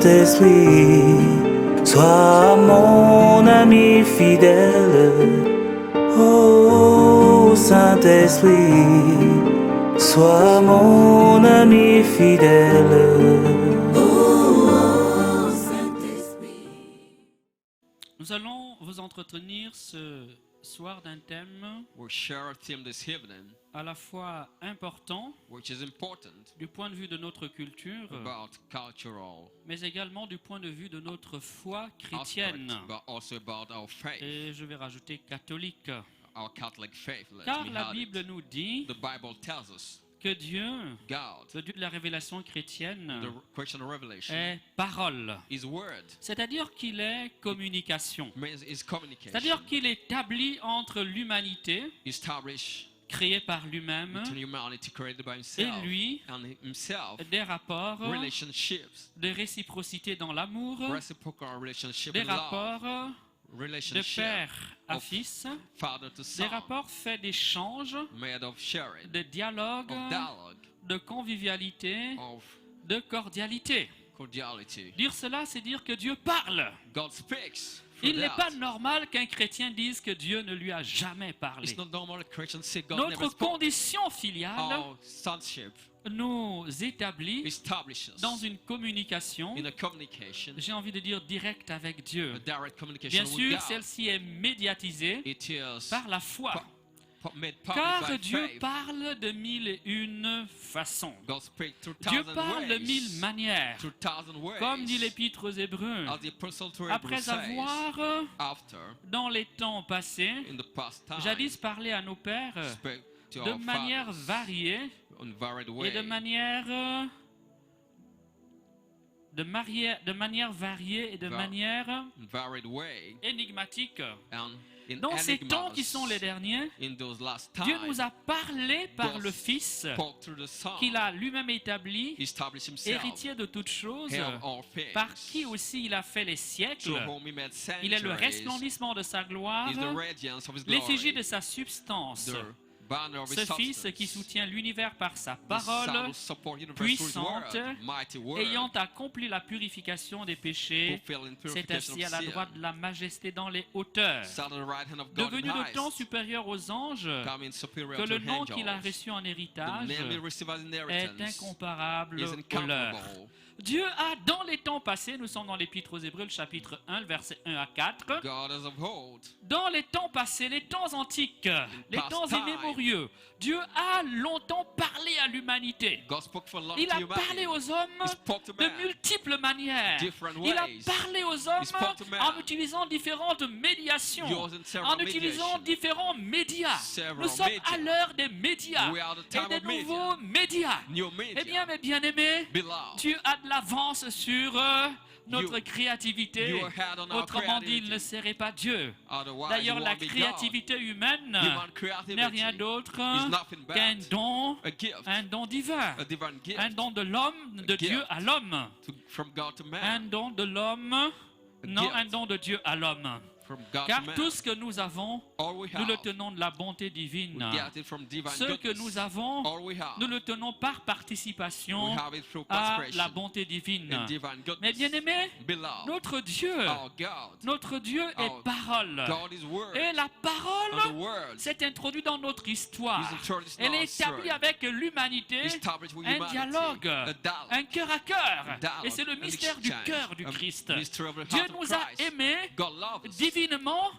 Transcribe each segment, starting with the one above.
Saint-Esprit, sois mon ami fidèle. Oh Saint-Esprit, sois mon ami fidèle. Oh Saint-Esprit. Nous allons vous entretenir ce soir d'un thème We'll share a theme this evening à la fois important which is important du point de vue de notre culture, about cultural mais également du point de vue de notre foi aspect, chrétienne. but also about our faith, Et je vais rajouter catholique. our Catholic faith. Let Car me la add Bible it. nous dit The Bible tells us que Dieu, God, le Dieu de la révélation chrétienne, the question of revelation, est parole. His word C'est-à-dire qu'il est communication. means His communication. C'est-à-dire qu'il établit entre l'humanité, Establish créée par lui-même, between humanity created by et Himself lui, and Himself, des rapports relationships, de réciprocité dans l'amour, reciprocal relationship des in love, rapports de relationship père à of fils, father to des son, rapports faits d'échanges, made of sharing, de dialogue, of dialogue, de convivialité, of de cordialité. cordiality. Dire cela, c'est dire que Dieu parle. God speaks. through Il n'est that. pas normal qu'un chrétien dise que Dieu ne lui a jamais parlé. It's not normal that Christians say God never Notre spoke. condition filiale Our sonship nous établit establishes dans une communication, in a communication, j'ai envie de dire directe avec a Dieu. direct communication Bien with sûr, God. celle-ci est médiatisée It is par la foi. made public Car by Dieu faith. parle de mille et une façons. God speaks through Dieu thousand parle de ways. mille manières. Through thousand ways. Comme dit l'Épître aux Hébreux, As the Apostle to Hebrews après says, avoir, after, dans les temps passés, in the past time, jadis parlé à nos pères spoke to de our manière fathers variée on varied et ways, de manière variée et de manière in varied way, énigmatique. and in Dans ces temps enigmas, qui sont les derniers, in those last Dieu times, nous a parlé par God le Fils spoke through the Son, qu'il a lui-même établi, established Himself, héritier de toutes choses, heir of all things, par qui aussi il a fait les siècles. through whom He made Il est le centuries, resplendissement de sa gloire, is the radiance of His l'effigie glory, de sa substance. the banner of His Ce Fils substance, qui soutient l'univers par sa the parole, Son who supports the universe through His puissante, word, mighty word, ayant accompli la purification des péchés, fulfilling c'est purification assis à of la sin, droite de la majesté dans les hauteurs. sat at the right hand of God in Devenu de temps highest, supérieur aux anges, coming superior que to le nom qu'il a angels, reçu en the héritage name He received as est inheritance incomparable is au leur. incomparable. Dieu a, dans les temps passés, nous sommes dans l'Épître aux Hébreux, le chapitre 1, versets 1 à 4. God as of old, Dans les temps passés, les temps antiques, les past temps time, immémoriaux, Dieu a longtemps parlé à l'humanité. God spoke for a long Il a time. parlé aux hommes He spoke to de man multiples manières. different Il a ways. parlé aux hommes He spoke to man en utilisant différentes médiations, using several en utilisant mediations. différents médias. Several Nous sommes media. à l'heure des médias We are the et time des of media. nouveaux médias. New media. Eh bien, mes bien-aimés, Beloved, Dieu a de l'avance sur notre créativité. you are ahead on our Autrement dit, il creativity. ne serait pas Dieu. otherwise D'ailleurs, you la won't be God. créativité humaine Human creativity n'est rien d'autre is nothing but qu'un don, a gift, un don divin, a divine gift un don de l'homme, de gift. Dieu à l'homme, from God to man, un don de l'homme, non, gift. un don de Dieu à l'homme. from God Car to man. tout ce que nous avons, All we nous le have, tenons de la bonté divine. we get it from divine Ce que goodness. nous avons, All we have, nous le tenons par we participation have it through à participation la bonté divine. in divine goodness. Mais bien aimé, Beloved, notre Dieu, our God, notre Dieu est our parole. God is word, Et la and the parole word s'est introduite dans notre histoire. is introduced in Elle our est établie story. avec l'humanité, Established with un humanity, dialogue, a dialogue, un cœur à cœur. dialogue, Et c'est le an mystère du exchange, cœur du a Christ. mystery of the Dieu heart of nous a Christ. aimés God loves us divinement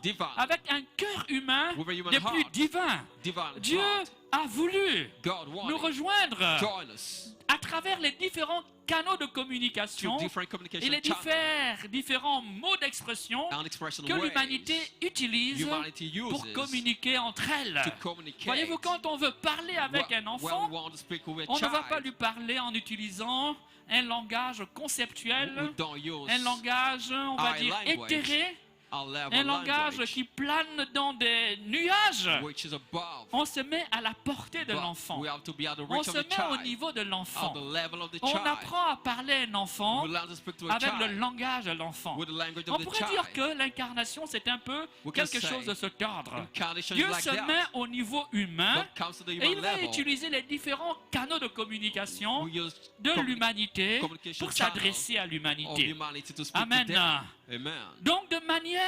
divine, avec un cœur humain with a human des plus heart, divins. divine Dieu heart. a voulu God nous wanted rejoindre join us à travers les différents canaux de through communication different et communication les channels différents mots d'expression and expression que ways l'humanité utilise humanity pour uses communiquer entre elles. to communicate. Voyez-vous, quand on veut parler avec un When enfant, we want to speak with a on ne va pas child, lui parler en utilisant un langage we conceptuel, don't use un langage, on va our dire, language. éthéré, our level un langage language, qui plane dans des nuages. which is above. On se met à la portée de But l'enfant. we have to be at the On reach se of the met au child, niveau de at l'enfant. the level of the On child. apprend à parler à un enfant We learn to speak to a avec le child langage de l'enfant. with the language On of the pourrait dire child. que l'incarnation, c'est un peu We can quelque say chose de cet ordre. Incarnation Dieu is like se that. met au niveau humain God comes to the et human il va level. utiliser les différents canaux de communication We use de l'humanité communication pour channel s'adresser à of l'humanité. humanity to speak Amen. to them. Amen. Donc de manière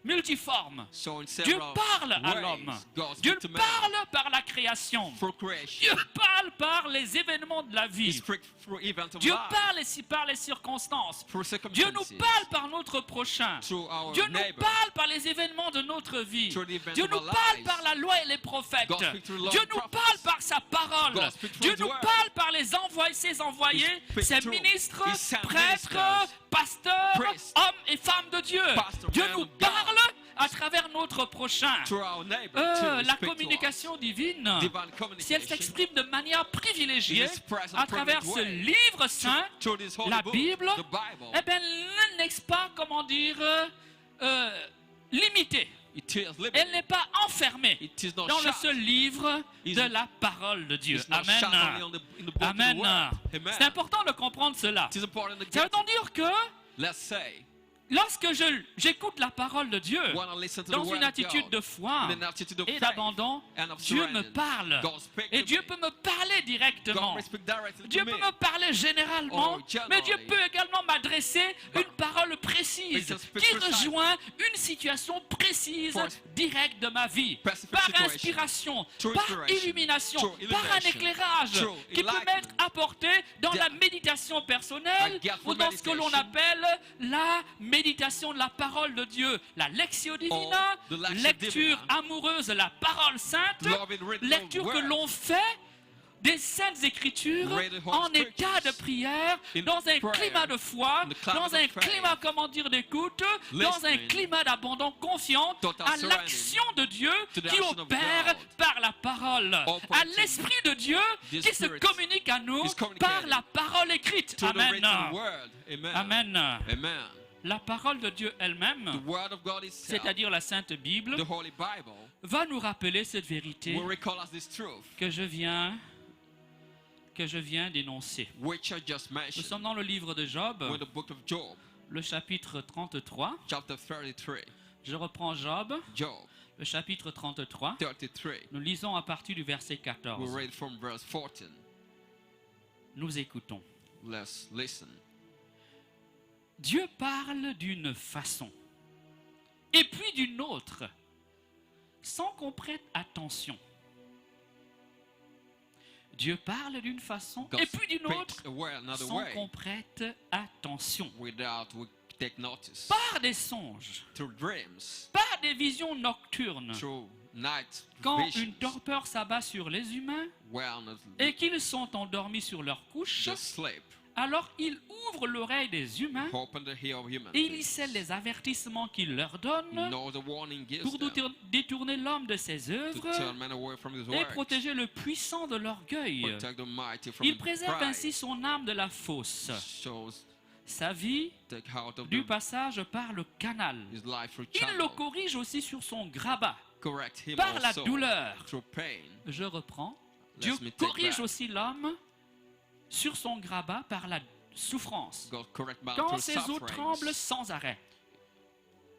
multiforme, So in Dieu several parle à ways, l'homme. God Dieu speaks to man parle par la création. through creation. Dieu parle par les événements de la He vie. speaks through events of Dieu life, parle par les circonstances. through Dieu nous circumstances, parle par notre prochain. through our Dieu nous neighbor. parle par les événements de notre vie. Through the events Dieu of nous our parle lives. par la loi et les prophètes. God speaks through the law Dieu and nous prophets. parle par sa parole. God speaks through Dieu his nous word. parle par les envoyés, ses envoyés, He speaks ses through ministres, his sent prêtres, ministers, pasteurs, priests, hommes et femmes de Dieu. pastors, Dieu men nous of God. parle à travers notre prochain. Through our neighbor too, La speak to us. communication divine, Divine si elle communication s'exprime de manière privilégiée is expressed in à travers private ce way. livre saint, Through this holy la book, Bible, the Bible, eh bien, elle n'est pas, comment dire, limitée. it is living. Elle n'est pas enfermée It is not dans le shut. seul livre It's- de la parole de Dieu. It's not Amen. shut only on the, in the book of the Amen. word. Amen. C'est important de comprendre cela. It is important to Ça veut get donc dire que Let's say, lorsque j'écoute la parole de Dieu when I listen to dans the une word of attitude God, de foi in an attitude of et faith d'abandon, and of Dieu me surrender, parle. God speaks Et to Dieu me. peut me parler directement. God will speak directly Dieu to peut me. me parler généralement, Oh, generally. mais Dieu peut également m'adresser une parole précise He can speak qui precisely. rejoint une situation précise, For directe de ma vie, specific par situation. inspiration, Through par inspiration. illumination, Through par un illumination. éclairage Through qui peut enlightenment. m'être apporté dans That- la méditation personnelle I get ou for dans ce que l'on meditation. appelle la méditation de la parole de Dieu, la lectio divina, the lectio lecture divina. amoureuse de la parole sainte, Love in written lecture que word. l'on fait des Saintes Écritures Read the Holy en Scriptures. état de prière, In dans un prayer. climat de foi, In the climate dans un of faith. climat, comment dire, d'écoute, dans un Listening. climat d'abandon confiant Total à surrender. l'action de Dieu To the qui action of opère God. par la parole, Operating. à l'Esprit de Dieu The qui se Spirit communique à nous is communicating par la parole écrite. to the Amen. written word. Amen. Amen. Amen. La parole de Dieu The elle-même, word of God itself, c'est-à-dire la Sainte Bible, the Holy Bible, va nous rappeler cette vérité will recall us this truth, que je viens d'énoncer. which I just Nous mentioned sommes dans le livre de Job, with the book of Job, le chapitre 33. chapter 33. Je reprends Job, Job le chapitre 33. 33. Nous lisons à partir du verset We'll 14. read from verse 14. Nous écoutons. Let's listen. Dieu parle d'une façon et puis d'une autre, sans qu'on prête attention. Dieu parle d'une façon God et puis d'une autre, speaks a word another sans way qu'on prête attention. without we take notice. Par des songes, Through dreams, par des visions nocturnes, through night quand visions, une torpeur s'abat sur les humains when et qu'ils sont endormis sur leur couche, just sleep, alors il ouvre l'oreille des humains open the ear of human et il beings, scelle les avertissements qu'il leur donne know the warning gives pour them, détourner l'homme de ses to œuvres turn men away from his et work, protéger le puissant de l'orgueil. protect the mighty from Il préserve pride, ainsi son âme de la fosse, shows sa vie take out of du the, passage par le canal. his life through Il le channel, corrige aussi sur son grabat, correct him par la also douleur. through pain. Je reprends. Let Dieu me take corrige back. aussi l'homme sur son grabat par la souffrance. God correct man Quand through ses os sufferings, tremblent sans arrêt.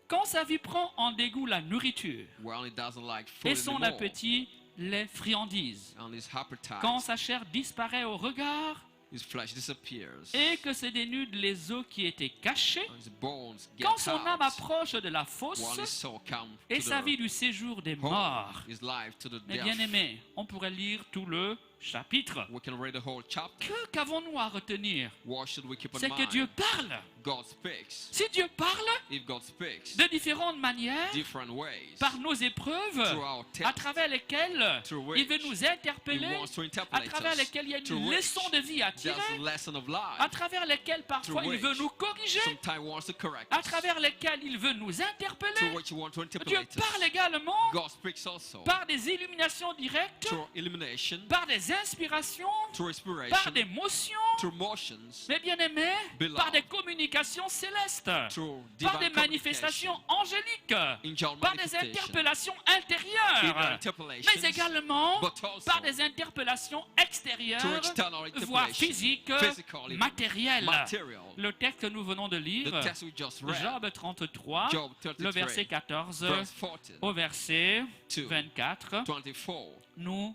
Quand sa vie prend en dégoût la nourriture when he doesn't like food et son anymore, appétit les friandises. and his appetite, Quand sa chair disparaît au regard his flesh disappears, et que se dénudent les os qui étaient cachés. and his bones get Quand son out, âme approche de la fosse while his soul comes et to sa the vie du séjour des home, morts. his life to the Mais death. bien aimé, on pourrait lire tout le chapitre. We can read the whole chapter. Qu'avons-nous à retenir? What should we keep in C'est que mind? Dieu parle. God speaks. Si Dieu parle If God speaks, de différentes manières, different ways, par nos épreuves, through our tests, à travers lesquelles through il veut which nous He interpeller, wants to à interpolate travers us, lesquelles il y a through une which leçon de vie à there's tirer, a lesson of à life, travers lesquelles parfois through il veut which nous corriger, sometimes wants to correct à us, travers lesquelles il veut nous through interpeller. which you want to Dieu interpolate parle us. également God speaks also par des illuminations directes, through illumination, par des inspirations, through par inspiration, des motions, through motions, mes bien-aimés, Beloved. par des communications célestes, through par divine des manifestations angéliques, angel par des manifestation, interpellations even intérieures, interpellations, mais également but also par des interpellations through extérieures, external voire interpolation, physiques, physical, even matérielles. material. Le texte que nous venons de lire, The text we just read, Job 33, Job le 33, verset 14 verse 14 au verset to 24, 24, nous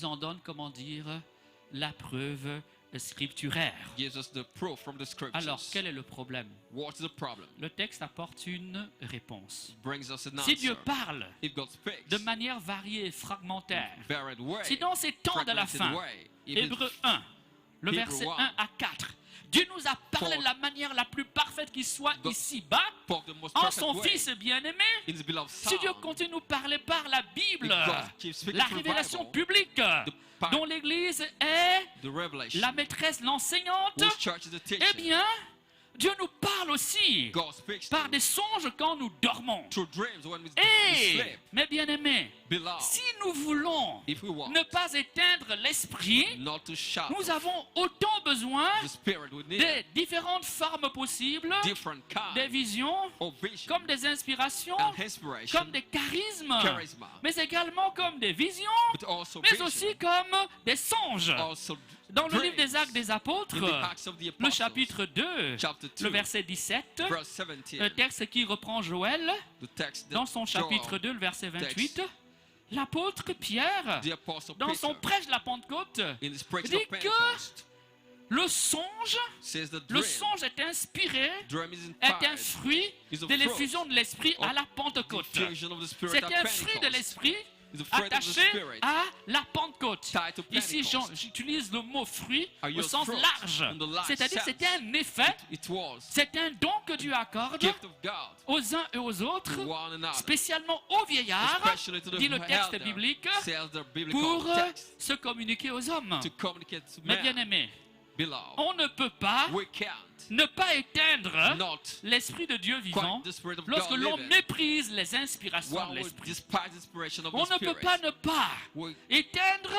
en donne, comment dire, la preuve scripturaire. gives us the proof from the scriptures. Alors, quel est le problème? What's the problem? Le texte apporte une réponse. Brings us an Si answer. Dieu parle If God speaks, de manière variée et fragmentaire, varied way, si dans ces temps de la fragmented fin, way, if it's Hébreux 1, le Hébreux verset 1, 1 à 4, Dieu nous a parlé For- de la manière la plus parfaite qui soit God ici-bas, spoke the most en perfect son way Fils bien-aimé. in His beloved Si Dieu Son, continue de nous parler par la Bible, if God keeps speaking la through the révélation Bible, publique, part- dont l'Église est the revelation, la maîtresse, l'enseignante, whose church is the teacher, eh bien, Dieu nous parle aussi God speaks par to des songes quand nous dormons. through dreams when we Et, sleep. mes bien-aimés, Beloved, si nous voulons if we want ne pas éteindre l'esprit, not to shout, nous avons autant besoin the Spirit we need des différentes formes possibles, different des kinds visions, of vision comme des inspirations, and inspiration, comme des charismes, charisma, mais également comme des visions, but also mais vision, aussi comme des songes. also Dans le livre dreams. des Actes des Apôtres, In the Acts of the le Apostles, chapitre 2, chapter 2, le verset 17, verse 17, le texte qui reprend Joël, the text that dans son chapitre Joel, 2, le verset 28, l'apôtre Pierre, the Apostle dans son Peter, prêche de la Pentecôte, in his preaching dit of Pentecost, le songe, says the le dream, songe est inspiré, dream is est un inspired, fruit is a de fruit l'effusion de l'esprit à of la Pentecôte. diffusion of the Spirit C'est at un fruit de Pentecost. l'esprit It's a fruit of the attaché Spirit à la Pentecôte. tied to Ici, Pentecost. j'utilise le mot fruit I au use sens fruit large. in the large C'est-à-dire sense. c'est un effet, It was c'est un don que Dieu accorde gift of God aux uns et aux autres, to one another, spécialement aux vieillards, especially to the dit le texte elder, biblique, says the biblical pour text, se communiquer aux hommes. to communicate to Mais men. bien aimés, Beloved, on ne peut pas we can't ne pas éteindre not l'Esprit de Dieu vivant quite the Spirit of lorsque God l'on living méprise les inspirations while de we l'Esprit. despise the inspiration of On the ne peut Spirit. pas ne pas We éteindre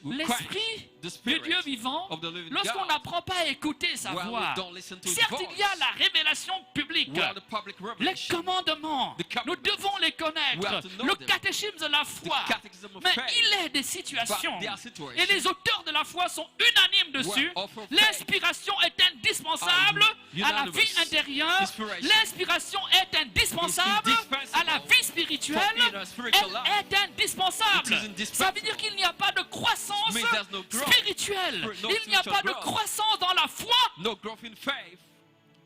we l'Esprit quench the de Spirit Dieu vivant of the living lorsqu'on God n'apprend pas à écouter sa while voix. we don't listen to His Certes, voice. il y a la révélation publique, While the public les revelation, commandements, The commandments. nous devons les We connaître, have to know le them. catéchisme de la foi. The catechism of Mais faith. il est des situations, But there are situations et les auteurs de la foi sont unanimes dessus. where offer faith L'inspiration est indispensable are à la unanimous. vie intérieure. Inspiration L'inspiration est indispensable is indispensable à la vie spirituelle. for inner spiritual life. Elle est indispensable. It is indispensable. Ça veut dire qu'il n'y a pas de croissance Means there's no growth. spirituelle. No Il n'y a pas spiritual de growth. croissance dans la foi No growth in faith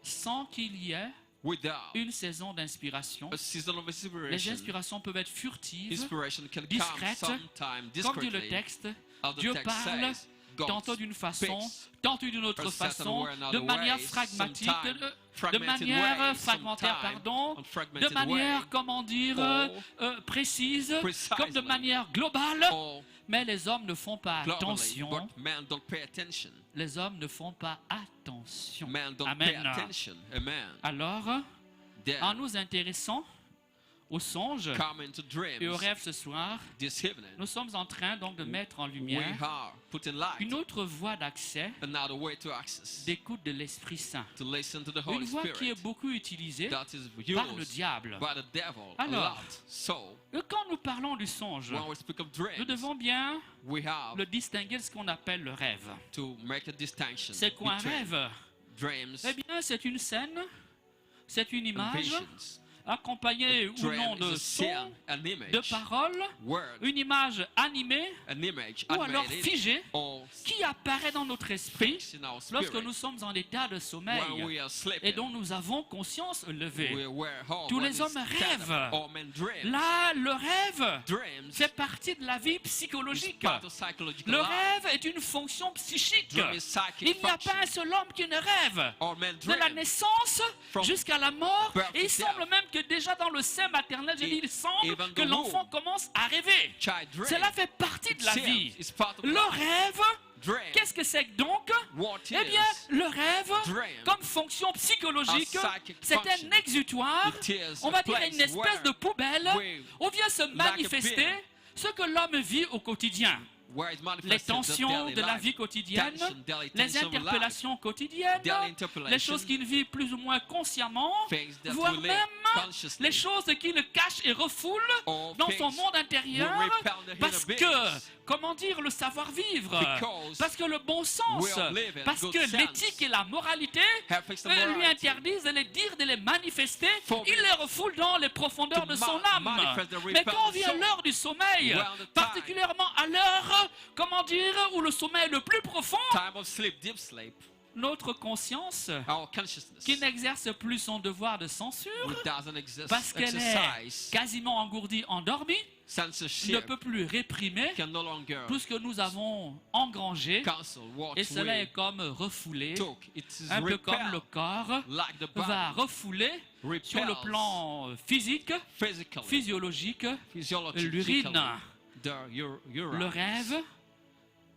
sans qu'il y ait without une saison d'inspiration. a season of Les inspiration. inspirations peuvent être furtives, Inspiration can come discrètes, sometime comme dit le discreetly. texte. As the Dieu text parle says, God tantôt d'une façon, speaks tantôt d'une autre a certain façon, way, de another manière way, pragmatique, sometime de fragmented manière way, fragmentaire, sometime pardon, on de fragmented manière, way, comment dire, précise, precisely, comme de manière globale. or Mais les hommes ne font pas globally, attention. but men don't pay attention. Les hommes ne font pas attention. Men don't pay Amen. attention. Amen. Alors, Then en nous intéressant aux songes come into et aux dreams rêves ce soir, this evening. nous sommes en train donc de mettre en We lumière are putting light, une autre voie d'accès, another way to access, d'écoute de l'Esprit Saint. to listen to the Une Holy voie qui est Spirit beaucoup utilisée that is par le used diable. by the devil a Alors, lot. So, Quand nous parlons du songe, when we speak of nous dreams, devons bien we have le distinguer de ce qu'on appelle le rêve. to make a distinction C'est quoi un between rêve? dreams Eh bien, c'est une scène, c'est une and image visions. accompagnée ou non Dream de is a sons, scene, an de image, paroles, word, une image animée an image ou alors animated figée or qui apparaît dans notre esprit fixed in our lorsque spirit nous sommes en état de when sommeil we are sleeping. et dont nous avons conscience levée. We aware how Tous when les hommes it's rêvent. stand up, all men dream. Là, le rêve Dreams fait partie de la vie is psychologique. part of psychological Le life. rêve est une fonction psychique. Dream is psychic Il n'y a function. pas un seul homme qui ne rêve. All men De la dream. naissance From jusqu'à la mort. birth Et il to semble death. même que déjà dans le sein maternel, je dis, il semble Even que the l'enfant womb. commence à rêver. Child dream. Cela fait partie de la Seems vie. is part of Le life. rêve, Dream. qu'est-ce que c'est que donc? What Eh is bien, le rêve, dream? comme fonction psychologique, A psychic c'est function. un exutoire, It is on a va dire place une espèce where de poubelle we, où vient se a manifester bin, ce que l'homme vit au quotidien. where it's les manifested in the tensions daily de la life. vie quotidienne, Tension, daily les tension of life. interpellations quotidiennes, Daily les interpellation. choses qu'il vit plus ou moins consciemment, Things that voire we live même consciously. les choses qu'il cache et refoule Or dans son things monde intérieur, we repel the parce inner que, beings. comment dire, le savoir-vivre, Because parce que le bon sens, way of living, parce good que sense, l'éthique et la moralité have fixed the lui morality. interdisent de les dire, de les manifester, For il les refoule dans les profondeurs to de son âme. manifest the Mais quand repel vient soul, l'heure du sommeil, when the time- particulièrement à l'heure, comment dire, où le sommeil est le plus profond, Time of sleep, deep sleep, notre conscience, our consciousness, qui n'exerce plus son devoir de censure, which doesn't exist, parce qu'elle est exercise, quasiment engourdie, endormie, ne censorship, peut plus réprimer can no longer tout ce que nous avons engrangé, cancel what et cela est we comme refoulé, took. It is un peu comme le repelled, corps like the va body, refouler sur le repels plan physique, physically, physiologique, physiologically, l'urine. the Le urine. rêve,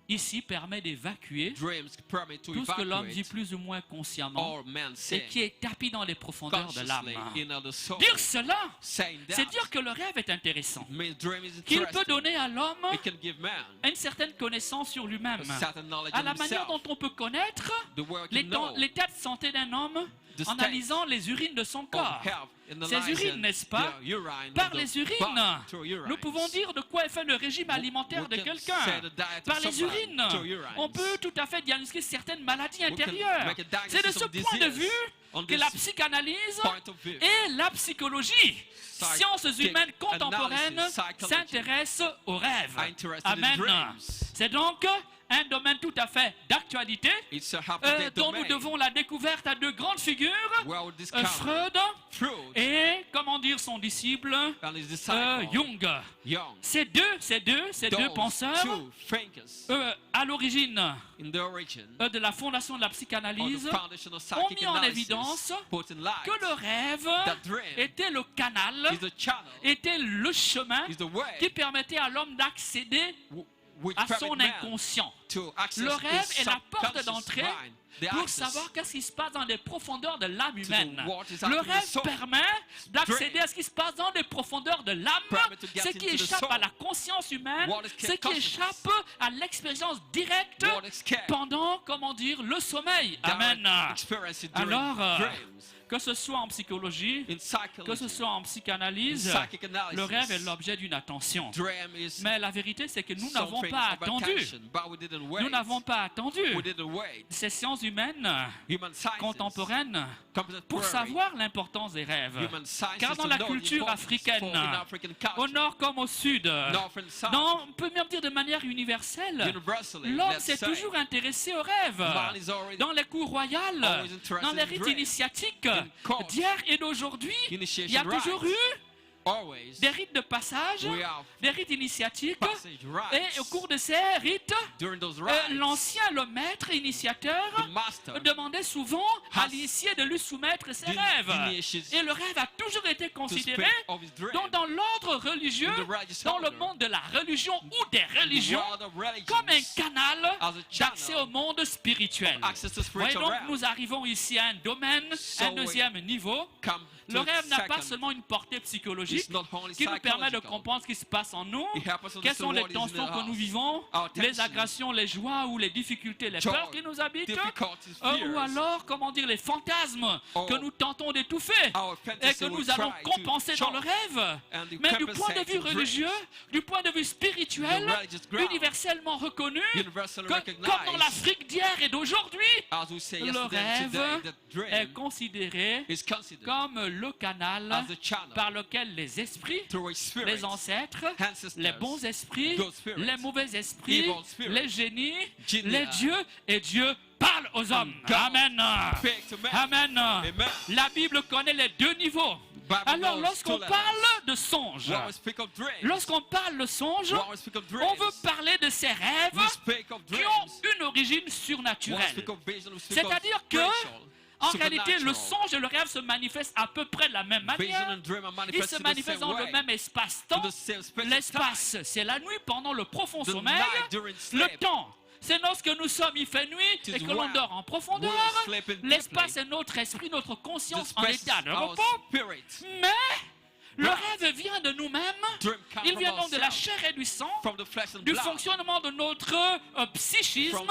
ici, permet d'évacuer Dreams permit to tout ce que l'homme vit evacuate plus ou moins consciemment all men et sin qui est tapis dans les profondeurs de l'âme. consciously in the soul. Dire cela, Saying c'est that dire que le rêve est intéressant, means dream is qu'il peut interesting. donner à l'homme It can give man une certaine connaissance sur lui-même, a certain knowledge à of la manière himself. dont on peut connaître The world can know l'état de santé d'un homme the en state analysant les urines de son of corps. health in the Ces lives urines, and n'est-ce pas? the urine Par of the les urines, body, through urines. nous pouvons dire de quoi est fait le régime alimentaire We de can quelqu'un. say the diet of Par les somebody urines, through urines. on peut tout à fait diagnostiquer certaines maladies can intérieures. make a diagnosis C'est de ce of point de disease vue on que this la psychanalyse point of view. et la psychologie, sciences humaines contemporaines, analysis, psychology, s'intéressent aux rêves. are interested in Amen. dreams. C'est donc un domaine tout à fait d'actualité It's a happy dont nous devons la découverte à deux grandes figures, where we discover Freud Freud et, comment dire, son disciple and his disciple Jung. Young. Ces deux penseurs, two thinkers à l'origine in the origin de la fondation de la of psychanalyse, the foundation of ont psychic mis en analysis évidence put in light que le rêve that dream était le canal, is the channel, était le chemin is the way qui permettait à l'homme d'accéder which à permit son man inconscient. to access Le rêve his est la porte subconscious d'entrée mind, the pour access savoir qu'est-ce qui se passe dans les profondeurs de l'âme humaine. what is Le happening in the rêve soul. permet d'accéder Dream à ce qui se passe dans les profondeurs de l'âme, permit to get ce qui into the échappe soul. à la conscience humaine, What is ce qui consciousness. échappe à l'expérience directe What is kept pendant, comment dire, le sommeil. Amen. direct experience it during Alors, dreams. que ce soit en psychologie, In que ce psychology, soit en psychanalyse, in psychic analysis, le rêve est l'objet d'une attention. dream is Mais la vérité, c'est que nous n'avons something pas of attendu. attention, but we didn't wait. Nous n'avons pas attendu We didn't wait. ces sciences humaines Human sciences, contemporaines pour contemporary, savoir l'importance des rêves. human sciences Car dans to la know the culture importance africaine, for in African culture, au nord comme au sud, north and south, on peut même dire de manière universelle, universally, l'homme let's s'est say, toujours intéressé aux rêves. man is already Dans les cours royales, always interested dans les in rites dreams, initiatiques in courts, d'hier et d'aujourd'hui, initiation il y a toujours rites, eu always, des rites de passage, we have des rites initiatiques, passage et rites. au cours de ces rites, During those rites, l'ancien, le maître initiateur, the master demandait souvent à has l'initié de lui soumettre ses the rêves. initiations Et le rêve a toujours été to considéré speak of his dream dans l'ordre religieux, in the religious dans le order, monde de la religion ou des in the religions, world of religions, comme un canal as a d'accès au channel monde spirituel. access to Voyez spiritual donc, realm. nous arrivons ici à un domaine, So un deuxième niveau. Come to Le rêve n'a pas second. seulement une portée psychologique It's not only qui nous permet de psychological. comprendre ce qui se passe en nous, It helps us quelles understand sont les what is in tensions the que nous house. vivons, Our les tensions, agressions, les joies ou les difficultés, les joy, peurs qui nous habitent, difficulties, ou fears, alors, comment dire, les fantasmes or que nous tentons d'étouffer our et fantasy que we nous allons try to compenser dans le choke rêve. and you Mais du point de compensate vue in dreams. religieux, du point de vue spirituel, The religious ground, universellement reconnu, universally que, recognized, comme dans l'Afrique d'hier et d'aujourd'hui, as we say le yesterday and today, rêve that dream est considéré is considered comme le canal as the channel par lequel les esprits, through which spirits, les ancêtres, ancestors, les bons esprits, good spirits, les mauvais esprits, evil spirits, les génies, genia, les dieux et Dieu parle aux hommes. God Amen. speak to men. Amen. Amen. La Bible connaît les deux niveaux. Bible Alors knows lorsqu'on two levels. parle de songe, When we speak of dreams, lorsqu'on parle de songe, when we speak of dreams, on veut parler de ces rêves we speak of qui dreams, ont une origine when we surnaturelle. speak of vision, we speak of C'est-à-dire que, spiritual, en réalité, le supernatural. songe et le rêve se manifestent à peu près de la même Vision manière. and dream are Ils manifested se in the manifestent same dans le way, même espace-temps. in the same space of L'espace, c'est la nuit pendant le profond time. The sommeil. night during Le sleep, temps, c'est lorsque nous sommes, il fait nuit It is et que l'on while dort en profondeur. we're sleeping L'espace deeply. est notre esprit, notre the conscience en space état de our repos. spirit. Mais Le rêve vient de nous-mêmes. Dream comes Il from vient donc de la ourselves, chair et du sang, from the flesh and du blood, fonctionnement de notre psychisme, from the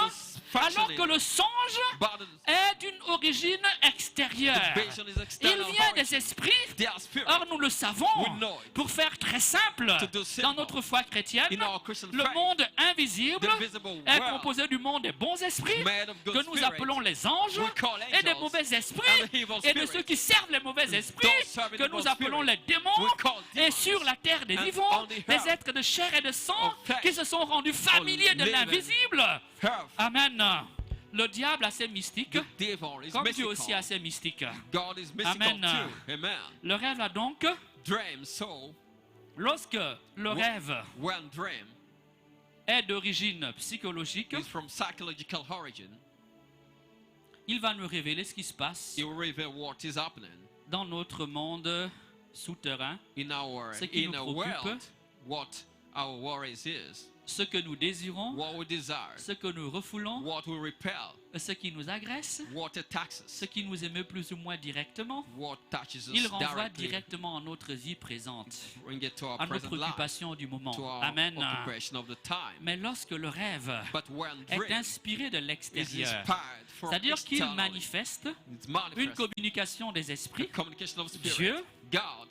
alors functioning, que le songe but the est d'une origine extérieure. vision is Il external vient origin. des esprits. They are spirit. Or, nous le savons, We know it. pour faire très simple, To do simple. dans notre foi chrétienne, In our Christian le faith, monde invisible the invisible est world composé du monde des bons esprits, made of good que nous spirits, appelons les anges, we call et des angels, mauvais and esprits, the evil et de spirits, ceux qui servent les mauvais esprits, those serving que the nous evil appelons spirits, les démons, we call et demons, sur la terre des and vivants, on the des earth, êtres de chair et de sang, of flesh, qui se sont rendus familiers de living l'invisible. earth. Amen. Le diable a ses mystiques, The devil is comme Dieu aussi mystical. a ses mystiques. God is mystical Amen. too. Amen. Le rêve a donc, Dream, so lorsque le rêve when dream est d'origine psychologique, is from psychological origin, il va nous révéler ce qui se passe it will reveal what is happening dans notre monde souterrain, in our Ce qui nous inner préoccupe. world, what our worries is, ce que nous désirons, what we desire, ce que nous refoulons, what we repel, ce qui nous agresse, what attacks ce us, qui nous émeut plus ou moins directement. what touches us Il renvoie directly, directement à notre vie présente, bring it to our à nos present life, préoccupations du to moment. our Amen. occupation of the time. Mais lorsque le rêve But when est dream inspiré de is l'extérieur, inspired from c'est-à-dire qu'il externally, manifeste it's une manifest communication des the esprits, communication of spirit, Dieu, God,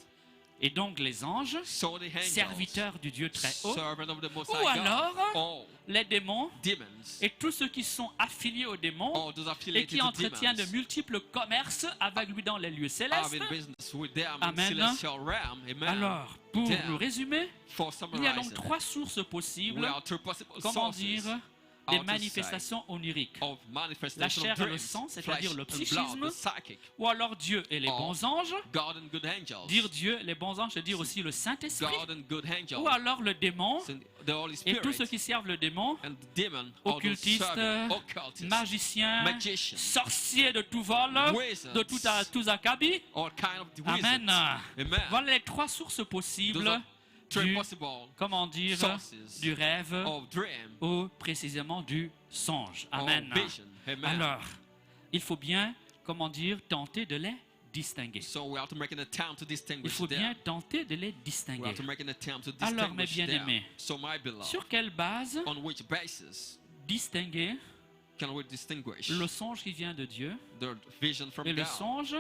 et donc les anges, so the angels, serviteurs du Dieu très haut, servant of the Most ou High God, alors all les démons demons, et tous ceux qui sont affiliés aux démons all those et affiliated qui to entretiennent de demons, multiples commerces avec lui dans les lieux célestes. having business with them in Amen. celestial realm. Amen. Alors, pour Damn. nous résumer, For il y a donc summarizing, trois sources possibles, we are two possible comment sources dire, des how to manifestations oniriques. of manifestation La chair of et le dreams, sang, c'est-à-dire flesh le and psychisme. blood, the psychic, Ou alors Dieu et les Oh. bons anges. God and good angels, Dire Dieu, les bons anges, c'est dire aussi le Saint-Esprit. God and good angels, Ou alors le démon the Holy et Spirit, tous ceux qui servent le démon, and the demon, all those occultistes, serving, occultists, magiciens, magicians, sorciers de tout vol, wizards, de tous acabit. all kind of Amen. wizards. Amen. Voilà les trois sources Those possibles are three du, possible comment dire, sources du rêve of dream ou précisément du songe. or Amen. vision. Amen. Alors, il faut bien, comment dire, tenter de les distinguer. So we have to make an attempt to Il distinguish faut them. bien tenter de les We distinguer. have to make an attempt to Alors, mes distinguish them. bien-aimés, So my beloved, Sur quelle base on which basis distinguer can we distinguish le songe qui vient de Dieu the vision from et le God songe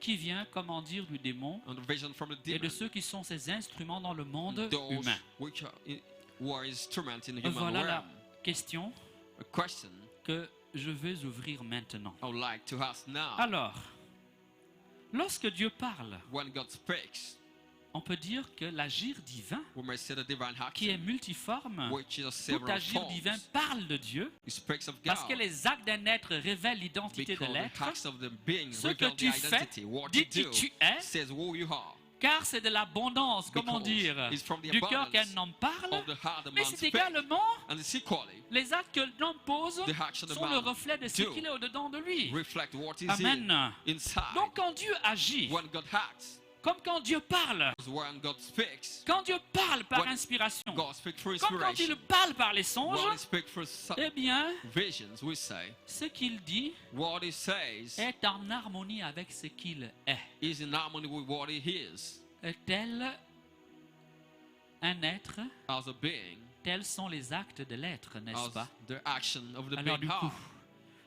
qui vient, comment dire, du démon and the vision from the et de demon? ceux qui sont ses instruments dans le monde Those humain? which are who are instruments in the human Voilà la realm. question A question que je vais ouvrir maintenant. I would like to ask now. Alors, lorsque Dieu parle, When God speaks, on peut dire que l'agir divin, we may say the divine qui est action, multiforme, which is a tout several agir divin forms. parle de Dieu, It speaks of parce que God. les actes d'un être révèlent l'identité de Because the l'être, acts of the being Ce que reveal tu the fais identity. What dit you qui do tu es, says who you are. car c'est de l'abondance, comment Because dire, it's from the du cœur abundance qu'un homme parle, of the heart a mais man c'est speaks. également And it's equally les actes que l'homme pose the action of sont le man reflet de ce do qu'il est au-dedans de lui. reflect what is Amen. inside. Donc quand Dieu agit, When God acts, comme quand Dieu parle, when God speaks, quand Dieu parle par When inspiration, God speaks through comme quand il inspiration. parle par les songes, When He speaks through eh bien, visions, we say, ce qu'il dit what He says est en harmonie avec ce qu'il est. is in harmony with what He is. Tel un être, As a being, tels sont les actes de l'être, n'est-ce as pas? the action of the Alors being du coup, heart.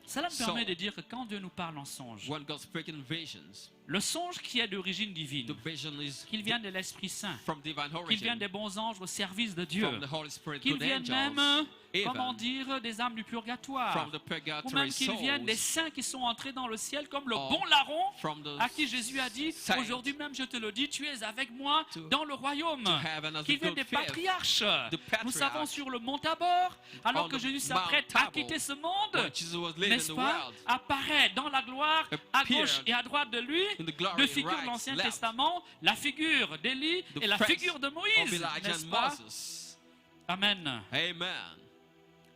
cela me So- permet de dire que quand Dieu nous parle en songe, When God speaks in visions, le songe qui est d'origine divine, the vision is qu'il vienne de l'Esprit Saint, from divine qu'il vienne origin, des bons anges au service de Dieu, from the Holy Spirit, qu'il good vienne même, angels, comment even dire, des âmes du purgatoire, from the ou purgatory même qu'il vienne des souls, saints qui sont entrés dans le ciel, comme le or bon larron, from the à qui Jésus a dit, saints aujourd'hui même je te le dis, tu es avec moi to- dans le royaume. to heaven as Qu'il the vienne good des fifth. patriarches. Nous patriarchs. savons sur le mont Tabor, alors On que the Jésus Mount s'apprête à Tabor, quitter ce monde, when Jesus was leaving n'est-ce the pas, world, apparaît dans la gloire, à appeared gauche et à droite de lui, in the glory deux and figures de right, l'Ancien left, Testament, la figure d'Élie the et la face figure de of Moïse, Elijah n'est-ce and pas? Moses. Amen. Amen.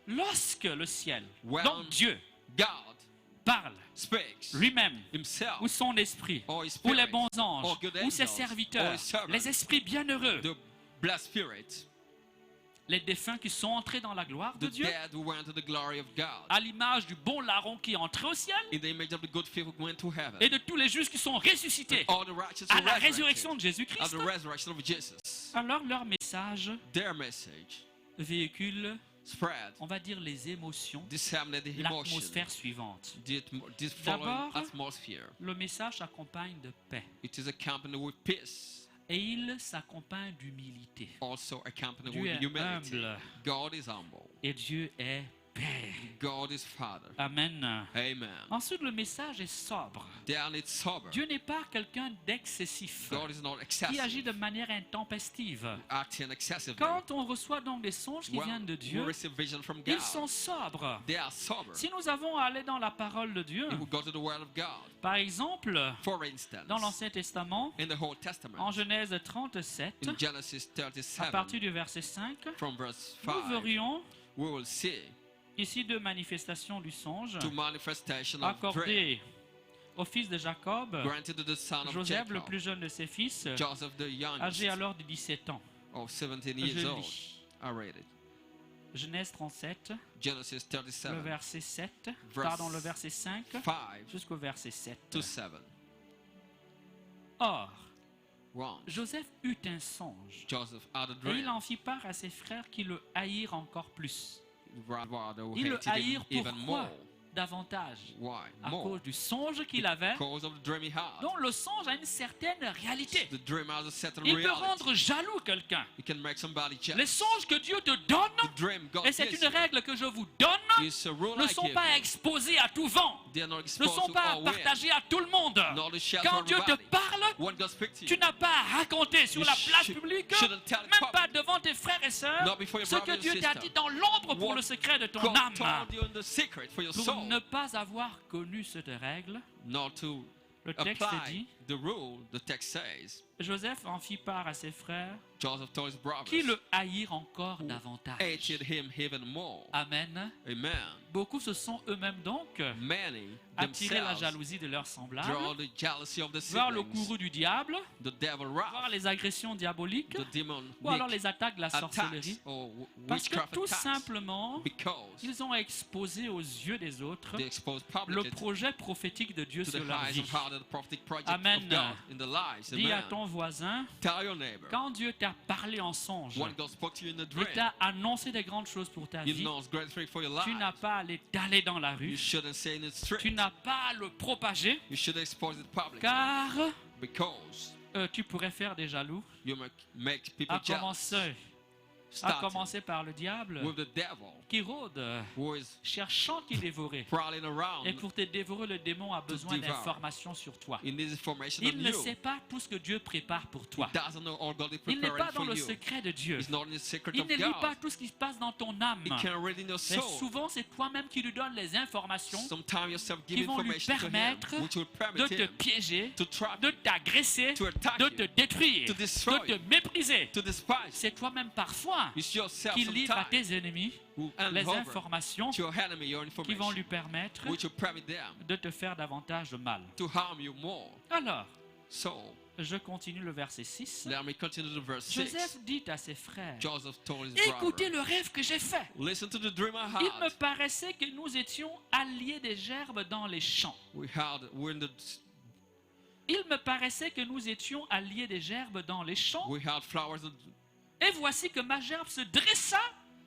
Lorsque le ciel, When donc Dieu, God parle speaks lui-même, Himself, ou son esprit, or His ou les Spirit, bons anges, or good ou ses angels, or serviteurs, His servants, les esprits bienheureux, the blessed Spirit, les défunts qui sont entrés dans la gloire de the Dieu, dead who went to the glory of God, à l'image du bon larron qui est entré au ciel, in the image of the good people who went to heaven, et de tous les justes qui sont ressuscités all the righteous à who la resurrected résurrection de at Jésus-Christ. the resurrection of Jesus. Alors leur message Their message véhicule, spread, on va dire, les émotions, disseminated the emotion, l'atmosphère suivante. this following D'abord, atmosphere. le message s'accompagne de paix It is accompanied with peace, et il s'accompagne d'humilité. also accompanied Dieu with est humility. humble God is humble. et Dieu est Père. God is Father. Amen. Amen. Ensuite, le message est sobre. Then it's sober. Dieu n'est pas quelqu'un d'excessif God is not qui agit excessive, de manière intempestive. acting excessively. Quand on reçoit donc des songes qui Well, viennent de we Dieu, receive vision from ils God. sont sobres. They are sober. Si nous avons à aller dans la parole de Dieu, If we go to the Word of God, par exemple, for instance, dans l'Ancien Testament, in the Old Testament, en Genèse 37, in Genesis à 37, partir du verset 5, from verse nous 5, verrions we will see ici deux manifestations du songe two manifestations of dream accordées au fils de Jacob, granted to the son of Joseph, le Jacob, plus jeune de ses fils, Joseph the youngest, âgé alors de 17 ans. of 17 Je years old. lis. I read it. Genèse 37, Genesis le 37, verset 7, Verse pardon, le verset 5 5 jusqu'au verset 7. to 7. Or, 1. Joseph eut un songe, Joseph had a et il dream. en fit part à ses frères qui le haïrent encore plus. Rather Ils le hated him haïrent even pourquoi more. davantage? Why? À More. cause du songe qu'il avait. Because of the dream he had. Donc le songe a une certaine réalité. The dream has a certain Il peut reality. rendre jaloux quelqu'un. It can make somebody jealous. Les songes que Dieu te donne, The dream God et c'est gives une you règle que je vous donne, is a rule ne I sont give pas you. exposés à tout vent, They are not ne exposed sont to pas all wind, partagés à tout le monde. nor the shell Quand for Dieu te everybody. parle, When God speaks to tu you, n'as pas à raconter sur You la place should- publique, shouldn't tell it même pas publicly. devant tes frères et sœurs, Not before your ce que brother and Dieu t'a sister. dit dans l'ombre pour What le secret de ton God âme. told you in the secret for your Pour soul, ne pas avoir connu cette règle, not to le texte apply dit, the rule. The text says, Joseph en fit part à ses frères Joseph told his brothers, qui le haïrent encore davantage. hated him even more. Amen. Amen. Beaucoup se sont eux-mêmes donc Many attirés la themselves jalousie de leurs semblables, draw the jealousy of the voir le siblings, courroux du diable, the devil voir wrath, les agressions diaboliques, the demon ou alors les attaques de la sorcellerie, attacks or parce que witchcraft tout attacks, simplement, because ils ont exposé aux yeux des autres they expose le publicly projet prophétique de Dieu to the sur leur eyes vie. and heart of the prophetic project Amen. of God in the lives. Dis à Amen. ton voisin, Tell your neighbor, quand Dieu t'a parlé en songe, when God spoke to you in a il dream, t'a annoncé des grandes choses pour ta you vie, know it's great thing for your life. tu n'as pas à aller d'aller dans la You rue, shouldn't say in the street. tu n'as pas à le propager, You should expose it publicly, car because tu pourrais faire des jaloux, you make people à jealous. commencer Starting par le diable with the devil, qui rôde, who is cherchant qui dévorer. prowling around. Et pour te dévorer, le démon a besoin devour. d'informations sur toi. He needs information Il on ne you. sait pas tout ce que Dieu prépare pour toi. He doesn't know all God is Il n'est preparing pas dans for le you. secret de Dieu. He's not in the secret Il of ne lit pas God. tout ce qui se passe dans ton âme. He can read in your Mais soul. souvent, c'est toi-même qui lui donnes les informations Sometimes yourself qui give vont lui information to him, permettre which will de permit te him piéger, to trap de you, t'agresser, to attack de you, te détruire, to destroy de te you, mépriser. to despise. C'est toi-même parfois It's yourself qui livre à sometimes tes ennemis who hand les over informations to your enemy your qui vont information, lui permettre which will permit them de te faire davantage de mal. to harm you more. Alors, So, je continue le verset 6. let me continue to verse 6. Joseph dit à ses frères, Joseph told his écoutez brother, le rêve que j'ai fait. listen to the dream I Il me had. paraissait que nous étions alliés des gerbes dans les champs. We're in the, Il me paraissait que nous étions alliés des gerbes dans les champs. we had flowers Et voici que ma gerbe se dressa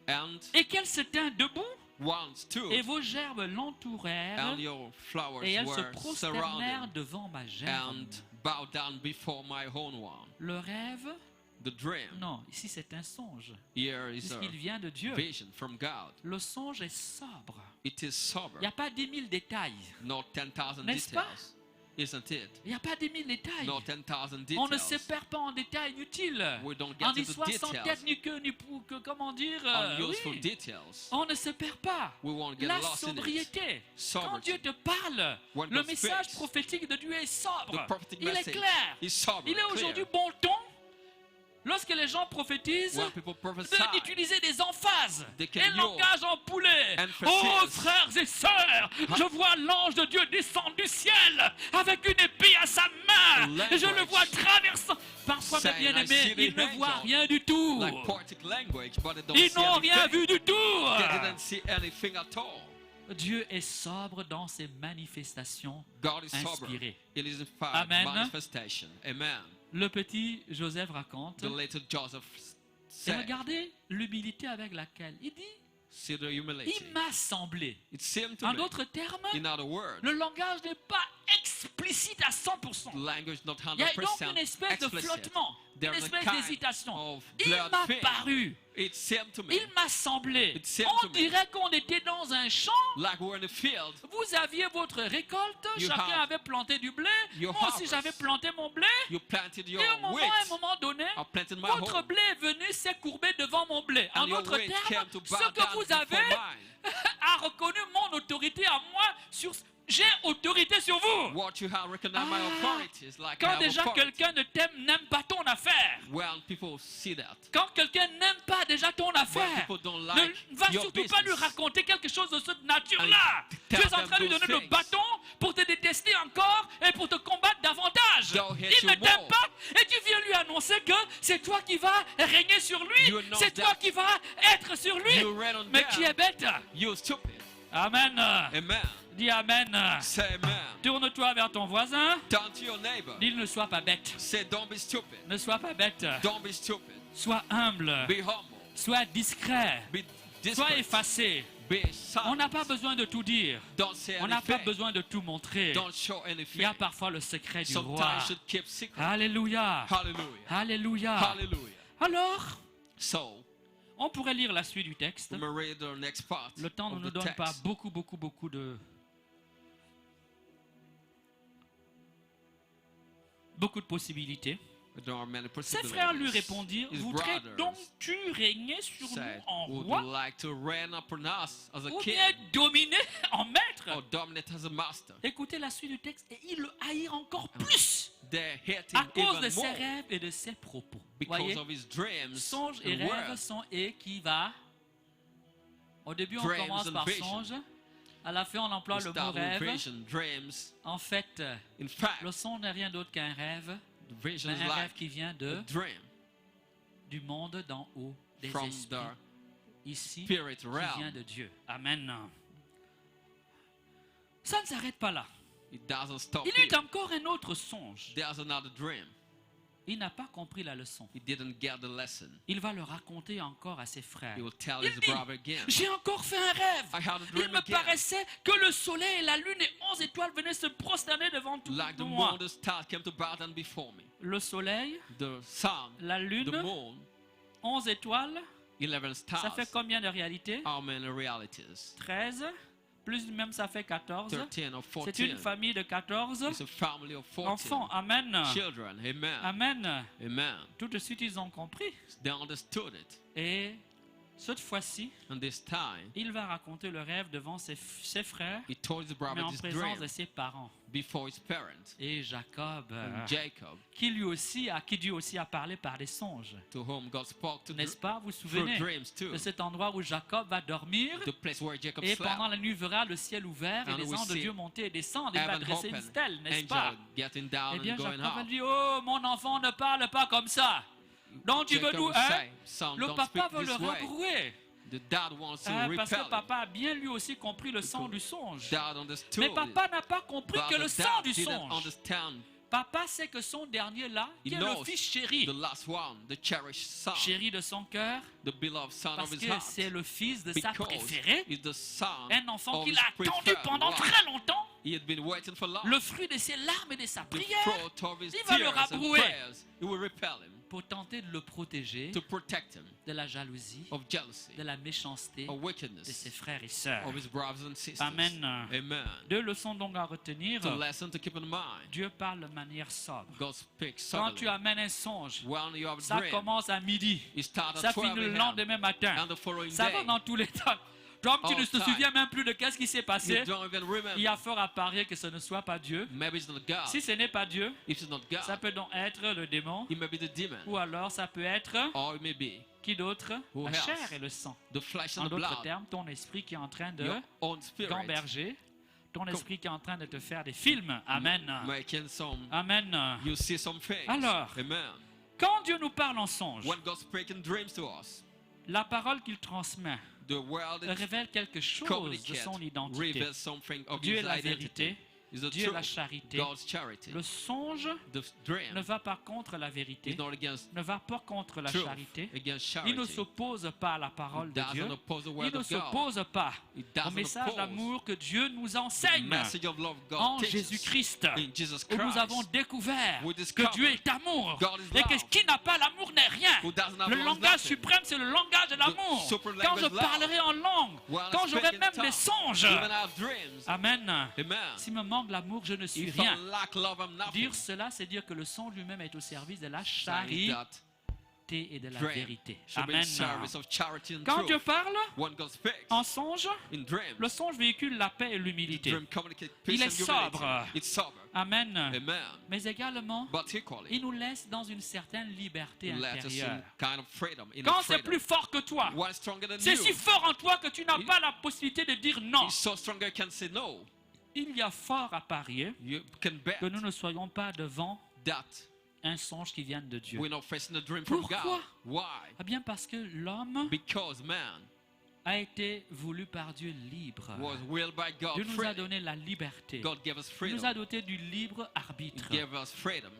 and et qu'elle se tint debout. once too, Et vos gerbes l'entourèrent and your flowers et elles se were prosternèrent surrounded devant ma gerbe. and bowed down before my own one. Le rêve, The dream non, ici c'est un songe, here is a puisqu'il vient de Dieu. vision from God. Le songe est sobre. It is sober, Il n'y a pas 10 000 détails. not 10,000 N'est-ce pas? details, isn't it? Il n'y a pas 10 000 détails. Not 10,000 On ne details. se perd pas en détails inutiles. We don't En get into histoire sans tête, details, ni queue, ni pour que, comment dire, unuseful oui. details. On ne se perd pas. We won't get La lost in it. sobriété. Quand Sovereignty. Dieu te parle, When le God message speaks, prophétique de Dieu est sobre. The prophetic Il est message clair. is sober, Il est aujourd'hui clear. bon ton, lorsque les gens prophétisent, When people prophesy, d'utiliser des emphases They can et use langage en poulet. emphasis. Oh frères et sœurs, je vois l'ange de Dieu descendre du ciel avec une épée à sa main. Et je le Language. vois traversant. Parce parfois, mes saying, I bien-aimés, see the ils ne voient angel, rien du tout. like poetic language, but they don't Ils see n'ont rien anything. vu du tout. They didn't see anything at all. Dieu est sobre dans ses manifestations God is sober. inspirées. It is in fact Amen. manifestation. Amen. Le petit Joseph raconte, The little Joseph et said, regardez l'humilité avec laquelle il dit, see the humility. il m'a semblé. It seemed to En me, d'autres termes, in other words, le langage n'est pas explicite à 100%. language not Il y a donc 100% une espèce de explicit. flottement, une There's a espèce kind d'hésitation. of Il blurred m'a thing. paru, It seemed to me il m'a semblé. It seemed On to me. dirait qu'on était dans un champ. like we're in the field. Vous aviez votre récolte, You chacun have avait planté du blé. your Moi aussi harvest. j'avais planté mon blé. You planted your Et à un wheat. moment donné, I planted my votre home. blé est venu s'est courbé devant mon blé. En And your d'autres wheat termes, came to bow ce que down vous before avez mine. a reconnu mon autorité à moi. J'ai autorité sur vous. What you have recognized my Ah. authority is like I Quand have déjà authority. quelqu'un ne t'aime, n'aime pas ton affaire. When people see that, Quand quelqu'un n'aime pas déjà ton when affaire, people don't like ne va your surtout pas lui business, raconter quelque chose de cette nature-là. And Tu tell es en train de lui them donner those le things. bâton pour te détester encore et pour te combattre davantage. They'll hate Il you ne t'aime more. pas et tu viens lui annoncer que c'est toi qui vas régner sur lui. You know C'est toi that. qui vas être sur lui. You reign on Mais them. qui est bête? you stupid. Amen. Amen. Dis Amen. Say amen. Tourne-toi vers ton voisin. Turn to your neighbor. Dis ne sois pas bête. Say don't be stupid. Ne sois pas bête. Don't be stupid. Sois humble. Be humble. Sois discret. Be Sois discreet. effacé. Be On silent. n'a pas besoin de tout dire. Don't say On n'a pas anything. besoin de tout montrer. Don't show Il y anything. a parfois le secret du Sometimes roi. you should keep secret. Alléluia. Hallelujah. Alléluia. Hallelujah. Alors, So, on pourrait lire la suite du texte. I'm going to read the next part Le temps ne of nous the donne pas text. beaucoup de possibilités. There are many Ses frères lui possibilities. répondirent, His voudrais brothers donc-tu régner sur nous said, en would roi you like to reign upon us as a ou king bien dominer en maître? or dominate as a master? Écoutez la suite du texte et ils le haïrent encore plus They hate à him cause de even ses more rêves et de ses propos. because Voyez, of his dreams songes et and rêves words. sont équivalents. Au début, on Dreams commence and par vision. songe. À la fin, on emploie We le mot start with rêve. vision, dreams. En fait, In fact, le songe n'est rien d'autre qu'un rêve, the vision mais is un rêve like qui vient a du monde d'en haut, des from esprits, the ici, spirit qui vient realm. de Dieu. Amen. Ça ne s'arrête pas là. It doesn't stop Il eut here. encore un autre songe. There's another dream. Il n'a pas compris la leçon. He didn't get the lesson. Il va le raconter encore à ses frères. He will tell Il his dit, brother again. j'ai encore fait un rêve. I had a Il dream me again. paraissait que le soleil et la lune et 11 étoiles venaient se prosterner devant tout Like the moi. moon, the stars came to bow down before me. Le soleil, The sun, la the lune, moon, 11 étoiles, 11 ça stars. fait combien de réalités? How many realities? 13, plus même ça fait 14. 13 or 14. C'est une famille de 14 It's a family of 14 enfants. Amen. children. Amen. Amen. Amen. Tout de suite, ils ont compris. They understood it. Et cette fois-ci, And this time, il va raconter le rêve devant ses frères, he told his mais brother en this présence dream de ses parents. before his parents. Et Jacob, And Jacob, qui Dieu aussi a parlé par des songes. to whom God spoke to N'est-ce pas? Vous vous through souvenez dreams too. de cet endroit où Jacob va dormir The place where Jacob et slept. pendant la nuit verra le ciel ouvert et And les we anges de see Dieu monter et descendre. Il va Heaven dresser une open, stèle, n'est-ce pas? angel getting down Eh bien, and going Jacob va out. dire, oh, mon enfant, ne parle pas comme ça. Donc tu veux Jacob nous... will Hein? say, son, Le don't papa speak veut le this way. rabrouer. The dad wants to Parce que repel him. papa a bien lui aussi compris le sens du songe. Dad understood Mais it. papa n'a pas compris But que le the sens dad du didn't songe. understand Papa sait que son dernier là, He qui est le knows fils chéri, the last one, the cherished son, chéri de son cœur, the beloved son of parce his que heart. c'est le fils de sa Because préférée, he's the son un enfant of qu'il his a attendu preferred pendant wife. très longtemps, He had been waiting for long. le fruit de ses larmes et de sa The prière, fruit of his il va le tears and rabrouer. prayers. He will repel him pour tenter de le protéger to protect him de la jalousie, of jealousy, de la méchanceté of de wickedness, ses frères et sœurs. of his brothers and sisters. Amen. Amen. Deux leçons donc à retenir. It's a lesson to keep in mind. Dieu parle de manière sobre. God speaks Quand tu suddenly. amènes un songe, When you have a ça dream, commence à midi, it starts ça at 12 finit le a.m. lendemain matin. and the following Ça va day. dans tous les temps. Comme tu All ne te time. souviens même plus de qu'est-ce qui s'est passé, You don't even remember. il y a fort à parier que ce ne soit pas Dieu. Maybe it's not God. Si ce n'est pas Dieu, If it's not God, ça peut donc être le démon, it may be the demon. ou alors ça peut être, Or it may be qui d'autre? Who La else? chair et le sang. the flesh En and the d'autres blood. termes, ton esprit qui est en train de Your own spirit. gamberger, ton esprit qui est en train de te faire des films. Amen. Making some, Amen. you see some things. Alors, Amen. Quand Dieu nous parle en songe, when God speaks in dreams to us, la parole qu'il transmet the world révèle quelque chose de communicate, son identité. reveals something of Dieu est His la identity. vérité, Is the Dieu est la truth, charité. God's charity. Le songe The dream ne va pas contre la is vérité, not against ne va pas contre la truth, charité. against Il ne charity. s'oppose pas à la parole It de doesn't Dieu. oppose the Il word ne of God. s'oppose pas It au doesn't message oppose d'amour que Dieu nous the enseigne message of love God en teaches Jésus-Christ, in Jesus où nous Christ. avons découvert We que discover Dieu est amour God is et que love. qui n'a pas l'amour n'est rien. Who doesn't have Le love is langage nothing. suprême, c'est le langage de l'amour. super Quand language je love. parlerai en langue, While I quand speak j'aurai in même tongues, des songes, even have dreams. Amen. Amen. S'il me manque l'amour, je ne suis If I rien. lack love, I'm nothing. Dire cela, c'est dire que le songe lui-même est au service de la Saying charité that et de la dream vérité. should be in Amen. service of charity and Quand truth. Dieu parle When God speaks en songe, in dreams, le songe véhicule la paix et l'humilité. dream communicate Il peace est and humility. sobre. It's sober. Amen. Amen. Mais également, But equally, il nous laisse dans une certaine liberté let us in intérieure. kind of freedom. In Quand a c'est freedom. plus fort que toi, One stronger than c'est you. si fort en toi que tu n'as pas la possibilité de dire non. He's so stronger, can say no. Il y a fort à parier You can bet que nous ne soyons pas devant that un songe qui vienne de Dieu. we're not facing a dream from Pourquoi? God. Why? Ah bien parce que l'homme Because man a été voulu par Dieu libre. was willed by God Dieu nous a free. donné la liberté. God gave us Il freedom. nous a doté du libre He arbitre. gave us freedom.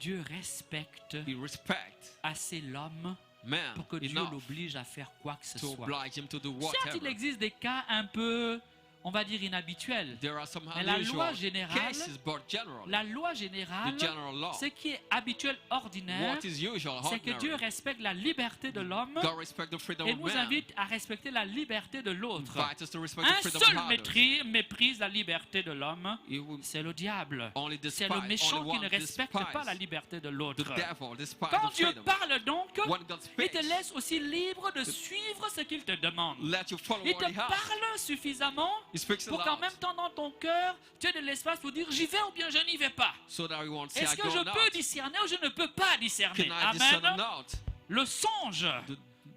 Dieu respecte He respect assez l'homme man pour que Dieu enough l'oblige à faire quoi que ce to soit. oblige him to do Certes, il whatever. existe des cas un peu, on va dire, inhabituels. There are some Mais la loi unusual générale, cases, but generally, La loi the générale, general law, ce qui est habituel, ordinaire, what is usual, c'est que Dieu ordinary, respecte la liberté de l'homme God respect the freedom et of nous man. invite à respecter la liberté de l'autre. Invite us to respect Un the freedom seul of others. méprise la liberté de l'homme, He will c'est le diable. only C'est despise, le méchant only qui ne one respecte despise pas la liberté de the l'autre. devil, despise Quand the Dieu freedom. parle donc, When God il te speaks, laisse aussi libre de suivre ce qu'il te demande. let you follow Il what te he has. parle suffisamment He speaks pour qu'en aloud, même temps dans ton cœur, tu aies de l'espace pour dire j'y vais ou bien je n'y vais pas. so that we won't say, Est-ce I que go je not. peux discerner ou je ne peux pas discerner? Can I discern or Amen. not? Le songe,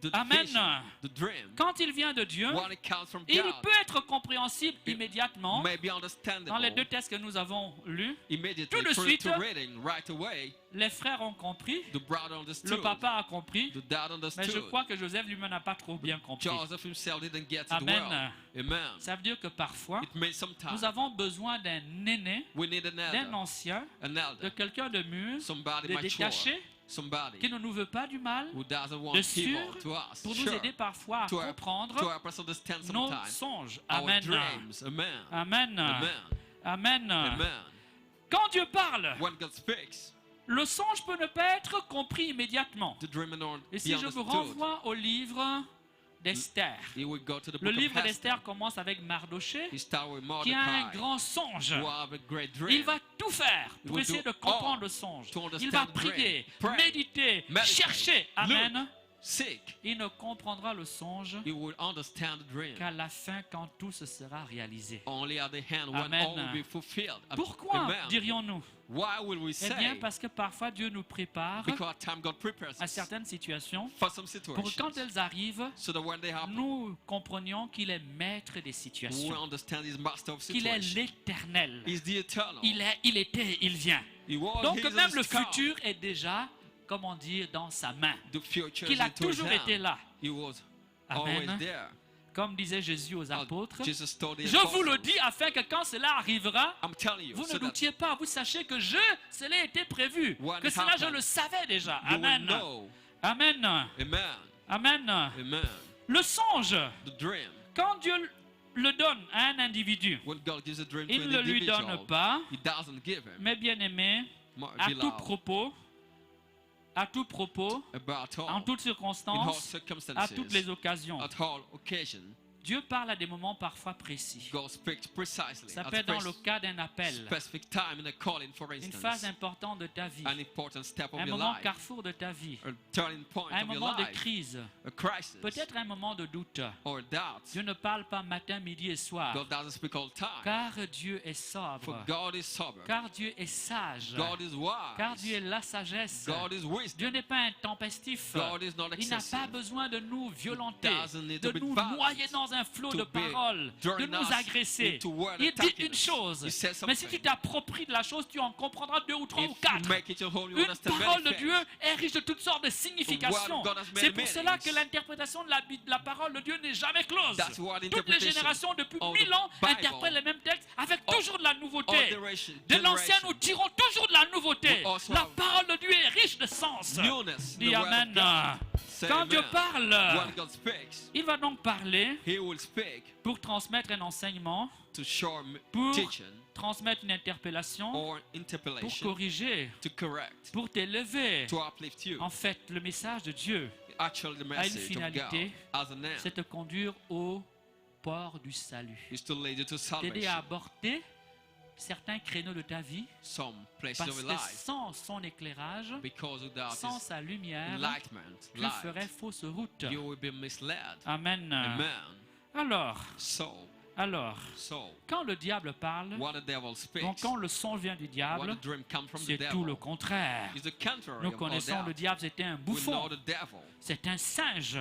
The Amen. vision, the dream, quand il vient de Dieu, when it comes from il God, peut être compréhensible immédiatement. may be understandable Dans les deux textes que nous avons lus, immediately tout de through suite, to reading right away. les frères ont compris, The brother le understood, papa a compris, the dad mais je understood. crois que Joseph lui-même n'a pas trop bien compris. Joseph himself didn't get it Amen. well. Amen. Ça veut dire que parfois, It may sometimes nous avons besoin d'un aîné, we need an d'un elder, ancien, an de elder, quelqu'un de mûr, somebody de mature, détaché, somebody qui ne nous veut pas du mal, who doesn't de want sûr, evil to us, pour nous sure, aider parfois à to comprendre help us understand nos sometimes songes. our Amen. dreams. Amen. Amen. Amen. Amen. Amen. Quand Dieu parle, When God speaks, le songe peut ne pas être compris immédiatement. the dream may not Et be si je vous understood. renvoie au livre d'Esther, He will go to the le book livre of d'Esther Esther. commence avec Mardoché, He start with qui a un Mordecai, grand songe. who have a great dream. Il va tout faire He pour will essayer do de comprendre all le songe. to understand Il va the dream. prier, Pray, méditer, meditate, chercher. Amen. look, seek. Il ne comprendra le songe He will understand the dream qu'à la fin, quand tout se sera réalisé. only at the end when Amen. all will be fulfilled. Pourquoi Amen. dirions-nous? Why will we Eh bien, say? parce que parfois Dieu nous prépare Because at time God prepares à us certaines situations for some pour que quand situations, elles arrivent, so that when they happen, nous comprenions qu'il est maître des we situations, understand He's master of qu'il est situations. l'éternel. He's the eternal. Il était, il vient. He was, Donc he is même and le is to come. futur est déjà, comment dire, dans sa main. The future Qu'il is a into His toujours hand. été là. He was Amen. always there. Comme disait Jésus aux apôtres, Jesus told the je vous le apostles, dis afin que quand cela arrivera, I'm telling you, vous so ne that doutiez pas, vous sachez que cela était prévu, When que it cela je happened, le savais déjà. you will Amen. know. Amen. Amen. Amen. Amen. Le songe, The dream. quand Dieu le donne à un individu, When God gives a dream to il an ne lui donne individual, pas, He doesn't give him. mais bien aimé, à tout Beloved, propos, about en all, toutes in all circonstances, à circumstances, toutes les occasions. at all occasions, Dieu parle à des moments parfois précis. God speaks precisely Ça at peut être dans le a cas d'un appel, specific time in a calling, for une instance, phase importante de ta vie, an important step of un your moment life, carrefour de ta vie, a turning point un of your moment de life, crise, a crisis, peut-être un moment de doute. or doubt. Dieu ne parle pas matin, midi et soir, God doesn't speak all the time. car Dieu est For sobre, God is sober. car Dieu est sage, God is car Dieu est wise. la sagesse. God is wisdom. Dieu n'est pas intempestif. God is not Il n'a pas excessive. besoin de nous violenter, Doesn't need de to be nous violent, noyer dans dans un flot to de be paroles, de drawing nous us agresser. into word Il dit attacking une us. chose, He says mais si tu something. t'appropries de la chose, tu en comprendras 2 ou 3 ou If you 4. make it your home, you Une understand parole de many Dieu things. est riche de toutes sortes de significations. The word of God has many C'est pour cela meanings. que l'interprétation de la parole de Dieu n'est jamais close. That's why the Toutes les interpretation générations depuis of 1000 ans the Bible interprètent les mêmes textes avec toujours de la nouveauté. Generation, De l'ancien, generation. nous tirons toujours de la nouveauté. We also La have parole de Dieu est riche de sens. Newness in Dis the word of Amen. God. Say Quand Dieu amen. parle, When God speaks, il va donc parler He will speak pour transmettre un enseignement, to show pour teaching transmettre une interpellation, or pour interpellation, corriger, to correct, pour t'élever. to uplift you. En fait, le message de Dieu, Actually, the message of God finalité, as an end c'est te conduire au port du salut. is to lead you to T'aider à salvation. aborder certains créneaux de ta vie, Some places parce of que life, sans son éclairage, because without sans His sa lumière, enlightenment, tu light, ferais fausse route. you will be misled. Amen. Amen. Alors, So, quand le diable parle, what the devil donc speaks, quand le son vient du what diable, the dream comes from the c'est tout le devil, contraire. is the contrary Nous of all connaissons that. le diable, c'était un We know bouffon, the devil. c'est un singe.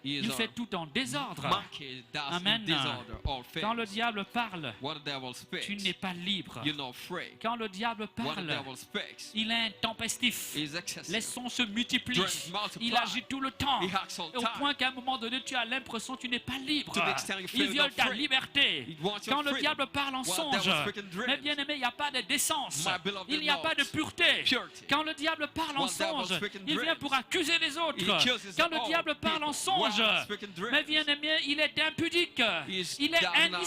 He is Il a fait tout en désordre. monkey that's Amen. in disorder, all Quand le things. diable parle, What the devil speaks, tu n'es pas libre. you're not free. Quand le diable What the parle, devil speaks il est intempestif. is excessive. Les sons se multiplient. Dreams multiply. Il agit tout le temps. He acts all Au time. point qu'à un moment donné, tu as l'impression que tu n'es pas libre. To the extent you feel Il viole not ta free. liberté. He wants your Quand le freedom. diable parle en What the songe, devil speaks in dreams. mais bien aimé, il n'y a pas de décence. My beloved Il n'y a pas de Lord, pureté. purity. Quand le diable parle en What the devil songe, speaks in il vient dreams. pour accuser les autres. He accuses Quand le all diable parle en people. songe, What he speaks in dreams. mais bien aimé, il est impudique. He is Il est down up.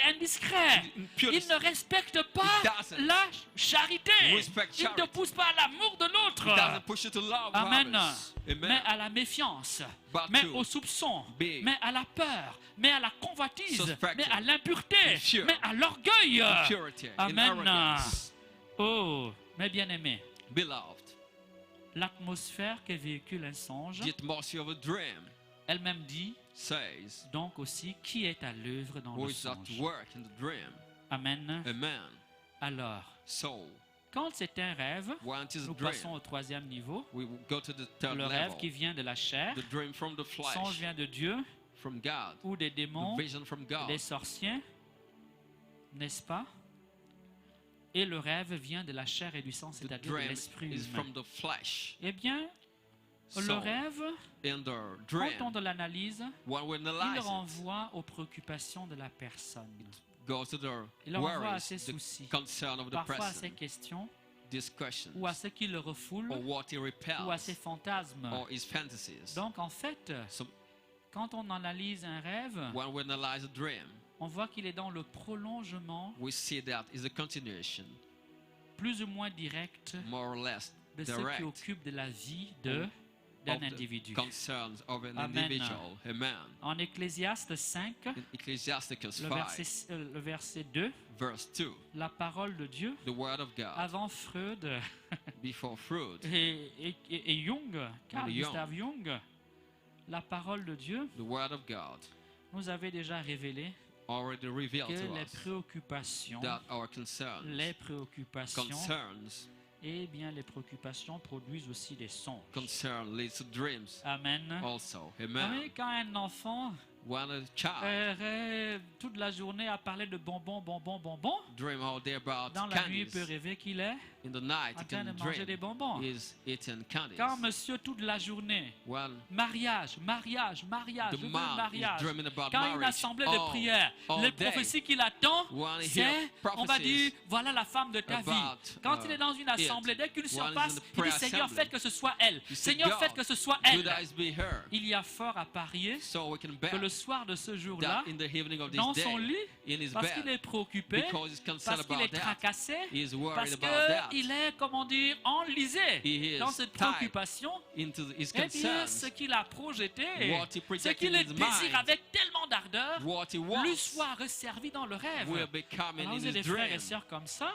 indiscret. Impure. Il ne respecte pas He doesn't la charité. respect Il ne charity. pousse pas à l'amour de He l'autre. doesn't push you to love Amen. others. Mais Amen. à la méfiance, But mais to au soupçon, be mais à la peur, mais à la convoitise, suspected, mais à l'impureté, fear, mais à l'orgueil. Impurity and Amen. arrogance. Oh, mes bien-aimés, Beloved, l'atmosphère que véhicule un songe, the atmosphere of a dream elle-même dit says donc aussi qui est à l'œuvre dans who le is at songe. work in the dream. Amen. Amen. Alors, So, quand c'est un rêve, when it is a nous dream, passons au 3e niveau. we will go to the third Le rêve level. qui vient de la chair, The dream from the songe flesh, vient de Dieu from God. ou des The démons, vision from God. des sorciers, n'est-ce pas? Et le rêve vient de la chair et du sang, The c'est-à-dire de dream l'esprit is humain. from the flesh. Eh bien, le So, rêve, in the quand on dream, l'analyse, when we il analyze it, renvoie aux préoccupations de la personne. goes to the Il renvoie à worries, ses the soucis, concern of the parfois à ses person, questions, these questions, ou à ce qui le refoule, or what he ou à ses repels, fantasmes. or his fantasies. Donc en fait, So, quand on analyse un rêve, when we analyze a dream, on voit qu'il est dans le prolongement we see that is a continuation, plus ou moins direct more or less de ce direct, qui occupe de la vie d'un of the individu. concerns of an Amen. individual. Amen. En Ecclésiaste 5, In Ecclesiasticus le 5, le verset 2, verse 2, la parole de Dieu, the word of God, avant Freud before fruit, et Jung, Carl Jung. Gustav Jung, la parole de Dieu the word of God nous avait déjà révélé already revealed que to les us préoccupations, that our concerns, eh bien les préoccupations produisent aussi des songes. concern leads to dreams Amen. also. Vous Amen. savez, quand un enfant When a child rêve toute la journée à parler de bonbons, bonbons, bonbons, dream all day about dans la nuit, il peut candies, rêver qu'il est in the night en he train de can manger des dream bonbons. is eating candies. Quand monsieur toute la journée, When mariage, mariage, mariage, the je veux le man is mariage. dreaming about Quand une marriage assemblée de prière, all les day, prophéties qu'il attend, when he c'est, hears on va dire, prophecies voilà la femme de ta vie. about, Quand il est dans une assemblée, dès qu'une sœur passe, il dit, Seigneur, faites que ce soit elle. he said, Seigneur, God, faites que ce soit could elle. eyes be her? Il y a fort à parier So we can que bet le soir de ce jour-là, that in the evening of this dans son day, lit, in his parce qu'il bed, est préoccupé, because he's concerned parce qu'il about est that, tracassé, he is worried parce about that, qu'il est, comment dire, enlisé he is dans cette tied préoccupation. into his Eh bien, ce concerns, qu'il a projeté, what he ce projected qu'il in est his désire mind, avec tellement d'ardeur, what he lui wants soit resservi dans le rêve. will be coming Alors, in vous avez his des frères et dream. sœurs comme ça,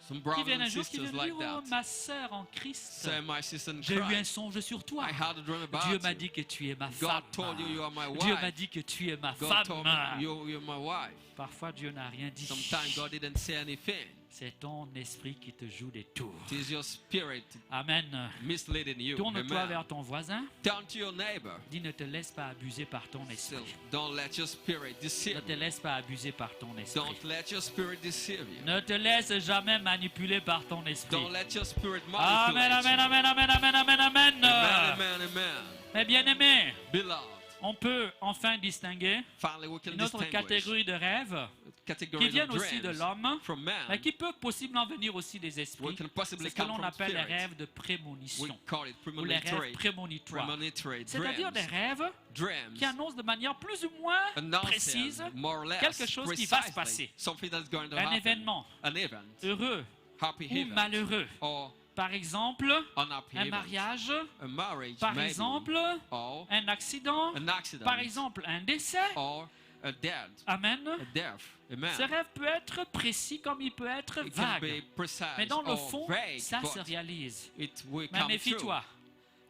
Some qui brothers viennent un and jour, qui sisters viennent like dire, oh, that. ma sœur en Christ, Say, my sister in j'ai eu un Christ, songe sur toi. I had a dream about Dieu m'a you. dit que tu es ma God femme. told you you are my Dieu m'a wife. dit que tu es ma God told me femme. you're my wife. Parfois, Dieu n'a rien dit. Sometimes God didn't say anything. C'est ton esprit qui te joue des tours. It is your spirit Amen. misleading you. Tourne-toi Amen. vers ton voisin. Turn to your neighbor. Dis, ne te laisse pas abuser par ton Still, esprit. don't let your spirit Ne deceive te you. laisse pas abuser par ton esprit. Don't let your spirit deceive you. Ne te laisse jamais manipuler par ton esprit. Don't let your spirit Amen, manipulate amen, you. amen, amen, amen, amen, amen. Amen, amen, amen. Mes bien-aimés, Beloved, on peut enfin distinguer finally we can une autre distinguish catégorie de rêves qui categories viennent of aussi de dreams l'homme, from mais man. qui peuvent possiblement venir aussi des esprits. We can possibly C'est ce que come l'on from appelle les spirit. rêves de We prémonition call it ou les rêves premonitory, prémonitoires. premonitory C'est-à-dire des dreams. rêves Dreams qui annoncent de manière plus ou moins announcing précise more or less quelque chose qui va se precisely passer. something that's going to un happen. événement An event, heureux happy ou event, malheureux. or Par exemple, unhappy un event. mariage, A marriage, par maybe, exemple, or un accident, an accident, par exemple, un décès. or a death, Amen. a death. Amen. Ce rêve peut être précis comme il peut être It can be vague. precise Mais dans le or fond, vague, ça se but réalise. it will Mais come méfie-toi.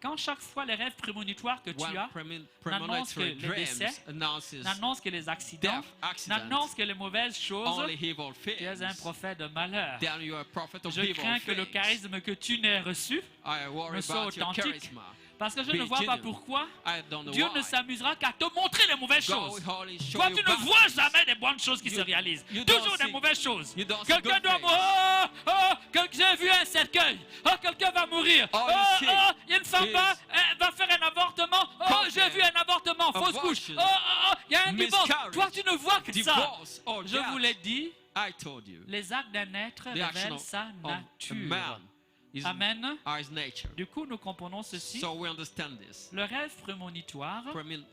Quand chaque fois les rêves prémonitoires que true. tu When as n'annoncent que premonitory les décès, dreams announces n'annoncent que les accidents, death, accident, n'annoncent que les mauvaises choses, only evil tu es un things, prophète de malheur. then you are a prophet of Je evil crains que le things. charisme que tu n'aies reçu, I worry ne soit about your authentique. charisma. parce que je Be ne vois pas genuine. pourquoi I don't know Dieu why. ne s'amusera qu'à te montrer les mauvaises God choses. will only show Toi, you tu bad ne vois things. jamais des bonnes choses qui You- se réalisent. you don't Toujours des see- mauvaises choses. you don't see Quelqu'un good doit things. mourir. J'ai vu un cercueil. Oh, quelqu'un va mourir. All you see Il y a une femme is va faire un avortement. Oh, content, j'ai vu un avortement. Fausse couche. abortion, Il y a un divorce. miscarriage, Toi, tu ne vois que ça. Divorce or Je death. vous l'ai dit, I told you. les actes d'un être The action révèlent of sa a man nature. is Amen. his nature. Du coup, nous comprenons ceci. So we understand this. Le rêve prémonitoire,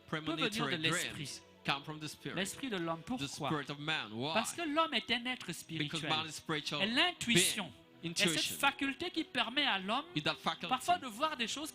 Premonitory de l'esprit. dreams come from the spirit. l'esprit de l'homme. The Pourquoi? spirit of man. Why? Parce que l'homme est un être Because spirituel. man is spiritual. Et l'intuition being. est cette Intuition faculté qui permet à l'homme is that faculty parfois de voir des choses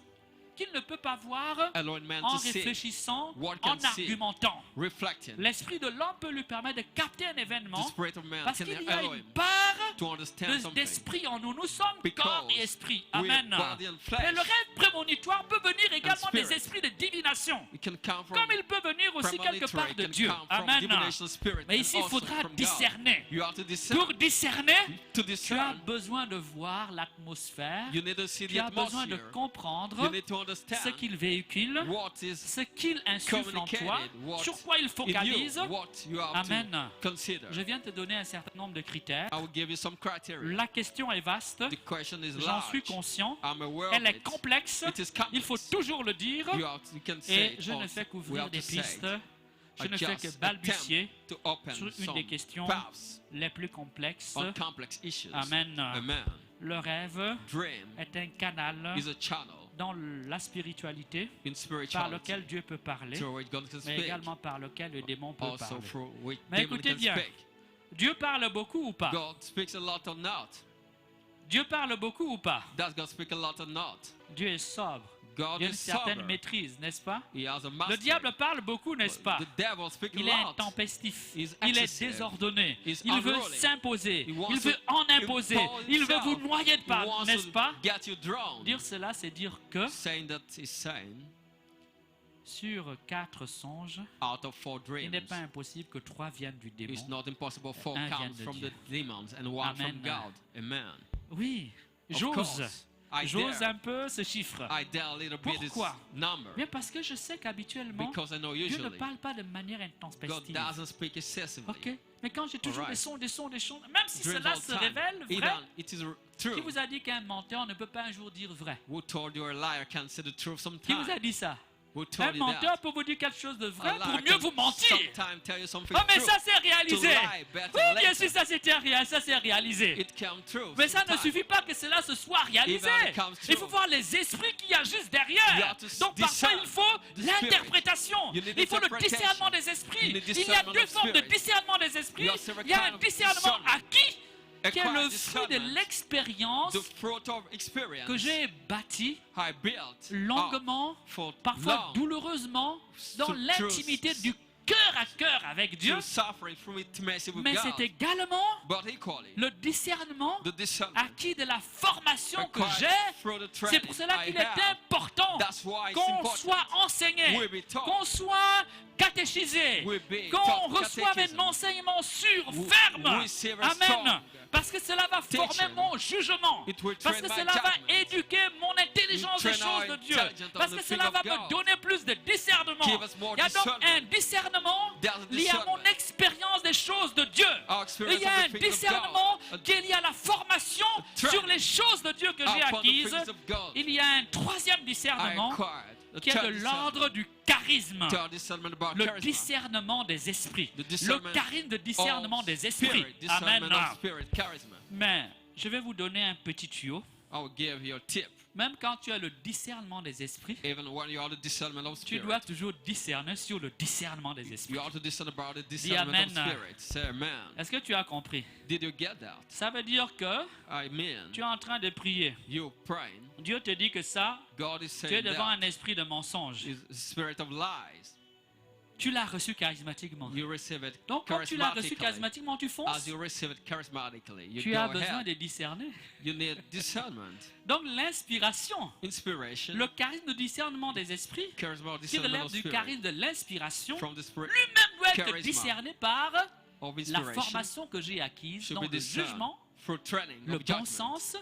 qu'il ne peut pas voir allowing man en to see, réfléchissant, what en can see. argumentant. reflecting. L'esprit de l'homme peut lui permettre de capter un The événement spirit of man parce can qu'il y a allow une him part to understand something. d'esprit en nous. Nous sommes Because corps et esprit. we are Amen. body and flesh. Et le rêve prémonitoire peut venir également des spirit. esprits de divination. It can come from Comme il peut venir aussi quelque premonitory, part de it can Dieu. come from Amen. divination spirit, Mais and ici, il also faudra from God. discerner. You have to discern. Pour discerner, To tu as discern, besoin de voir l'atmosphère. you need to see Tu the as besoin de atmosphere. comprendre You need to ce understand qu'il véhicule, what is ce qu'il insuffle en toi, communicated, what sur quoi il in focalise. you, what you have Amen. to consider. Je viens de te donner un certain nombre de critères. I will give you some criteria. La question est vaste, The question is j'en suis large. conscient. I'm aware Elle of est it. complexe, It is complex. il faut toujours le dire. You can say Et it je ne also. fais We qu'ouvrir have des to say pistes. it. Je ne I fais que just balbutier attempt to open sur une some des questions paths les plus complexes. on complex issues. Amen. Amen. Le rêve Dream est un canal is a channel dans la spiritualité in par spirituality lequel Dieu peut parler, through which God can mais speak. également par lequel le démon peut Also parler. through which Mais demon écoutez can bien. speak. Dieu parle beaucoup ou pas? God speaks a lot or not. Dieu parle beaucoup ou pas? Does God speak a lot or not? Dieu est sobre. God Il y a une is certaine sober. maîtrise, n'est-ce pas? He has a Le master. diable parle beaucoup, n'est-ce pas? The devil speaks Il a est lot. intempestif, He's il est excessive. désordonné, He's il veut unruly. s'imposer, He wants il veut to en imposer, impose il veut vous himself. noyer de He part, wants n'est-ce to pas? get you drowned. Dire cela, c'est dire que Saying that he's saying, sur 4 songes, out of 4 il n'est dreams, pas impossible que 3 viennent du it's démon. not impossible 4 Un vient comes de from Dieu. the demons and 1 from Amen. God. Amen. Oui, Of j'ose, course, I j'ose dare. un peu ce chiffre. I dare a little bit this Pourquoi? number. Bien parce que je sais qu'habituellement, Because I know Dieu ne usually parle pas de manière God intempestive. doesn't speak excessively. Ok? Mais quand j'ai toujours Alright. des sons, même si Dreams cela all se the time. révèle vrai, Even it is qui true. vous a dit qu'un menteur ne peut pas un jour dire vrai? Who told you a liar can't say the truth Qui vous sometimes? a dit ça? Who Un told you menteur that? peut vous dire quelque chose de A vrai liar pour mieux can vous mentir. sometimes tell you something Oh, mais true. ça c'est réalisé. To lie better Oui, bien later. sûr, ça c'est réalisé. It came true. Mais ça ne sometimes. suffit pas que cela se soit réalisé. Even it comes Il faut true. voir les esprits qu'il y a juste You derrière. have to Donc parfois discern il faut the spirit. l'interprétation. You need Il faut le interpretation. discernement des esprits. You need Il y a discernment 2 of formes de spirit. discernement des esprits. You have several Il y a un kind of discernement discernment. acquis qui est Acquired le fruit de discernment. l'expérience The fruit of experience que j'ai bâtie I built longuement, for parfois long douloureusement, dans through l'intimité du cœur à cœur avec Dieu, to suffering through intimacy with mais God. c'est également But equally, le discernement the discernment acquis de la formation que acquired j'ai. through the C'est training pour cela I qu'il est have. important That's why it's qu'on important. soit enseigné, We be taught. qu'on soit catéchisé, We be qu'on taught reçoive catechism. un enseignement sûr, We ferme. receive a Amen. strong Parce que cela va former teaching. mon jugement. It will Parce train que my cela va judgment. éduquer mon intelligence des train our choses de Dieu. intelligence on Parce the que thing cela of va me God. donner plus de discernement. Give us more Il y a donc discernment. un discernement There's a lié à mon discernment. expérience des choses de Dieu. Our experience Il y a of un the things of discernement God. qui est lié à la formation training sur les choses de Dieu que j'ai upon the acquises. things of God. Il y a un troisième I discernement acquired the qui est de third l'ordre du charisme. discernment. Third discernment about Le charisma. discernement des esprits. The Le discernment charisme de discernement of des esprits. spirit, Amen. discernment of spirit, charisma. Mais je vais vous donner un petit tuyau. I will give you a tip. Même quand tu as le discernement des esprits, Even when you are the discernment of tu spirit, dois toujours discerner sur le discernement des esprits. you are to discern about the discernment Amen. of spirit. Say amen. Est-ce que tu as compris? Did you get that? Ça veut dire que I mean, tu es en train de prier. you praying. Dieu te dit que ça, God is tu es saying devant that un esprit de mensonge. is a spirit of lies. Tu l'as reçu charismatiquement. You receive it Donc quand tu l'as reçu charismatically. charismatiquement, tu As fonces. you receive it charismatically, you Tu go as besoin ahead. de discerner. You need discernment, Donc l'inspiration, inspiration, le charisme de discernement des esprits, charisma, qui discernment relève of du spirit, charisme de l'inspiration, from the spirit lui-même doit être charisma discerné par of la inspiration, formation que j'ai acquise should dans be le discerned jugement, through training le of bon judgment, sens,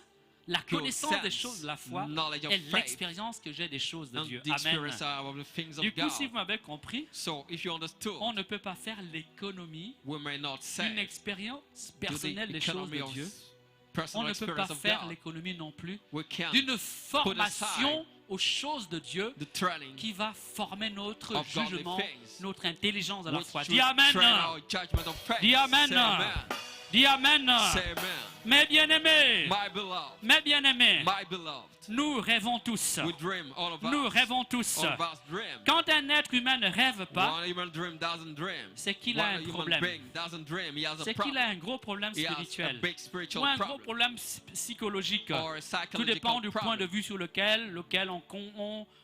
la good connaissance des sense, choses de la foi knowledge of et faith, l'expérience que j'ai des choses de and Dieu. the Amen. experience of the things of Du coup, God. si vous m'avez compris, So, if you understood, on ne peut pas faire l'économie we may not d'une say expérience to the personnelle des choses economy de of Dieu. On personal ne peut pas experience of faire God. l'économie non plus We can't d'une formation aux choses de Dieu the training qui va former notre of godly jugement, things, notre intelligence à la which foi. should Dis Amen. train our judgment of faith. Dis Amen. Say amen. Dis Amen. Say amen. Mes bien-aimés, My beloved, mes bien-aimés, my beloved, nous rêvons tous. we dream, all of Nous us. rêvons tous. All of us dream. Quand un être humain ne rêve pas, One human dream doesn't dream. c'est qu'il a One un human problème. being doesn't dream. He has a C'est qu'il a problem. un gros problème He has a spirituel big ou spiritual un gros problem. problème psychologique. Or a Tout dépend psychological du point de problem. vue sur lequel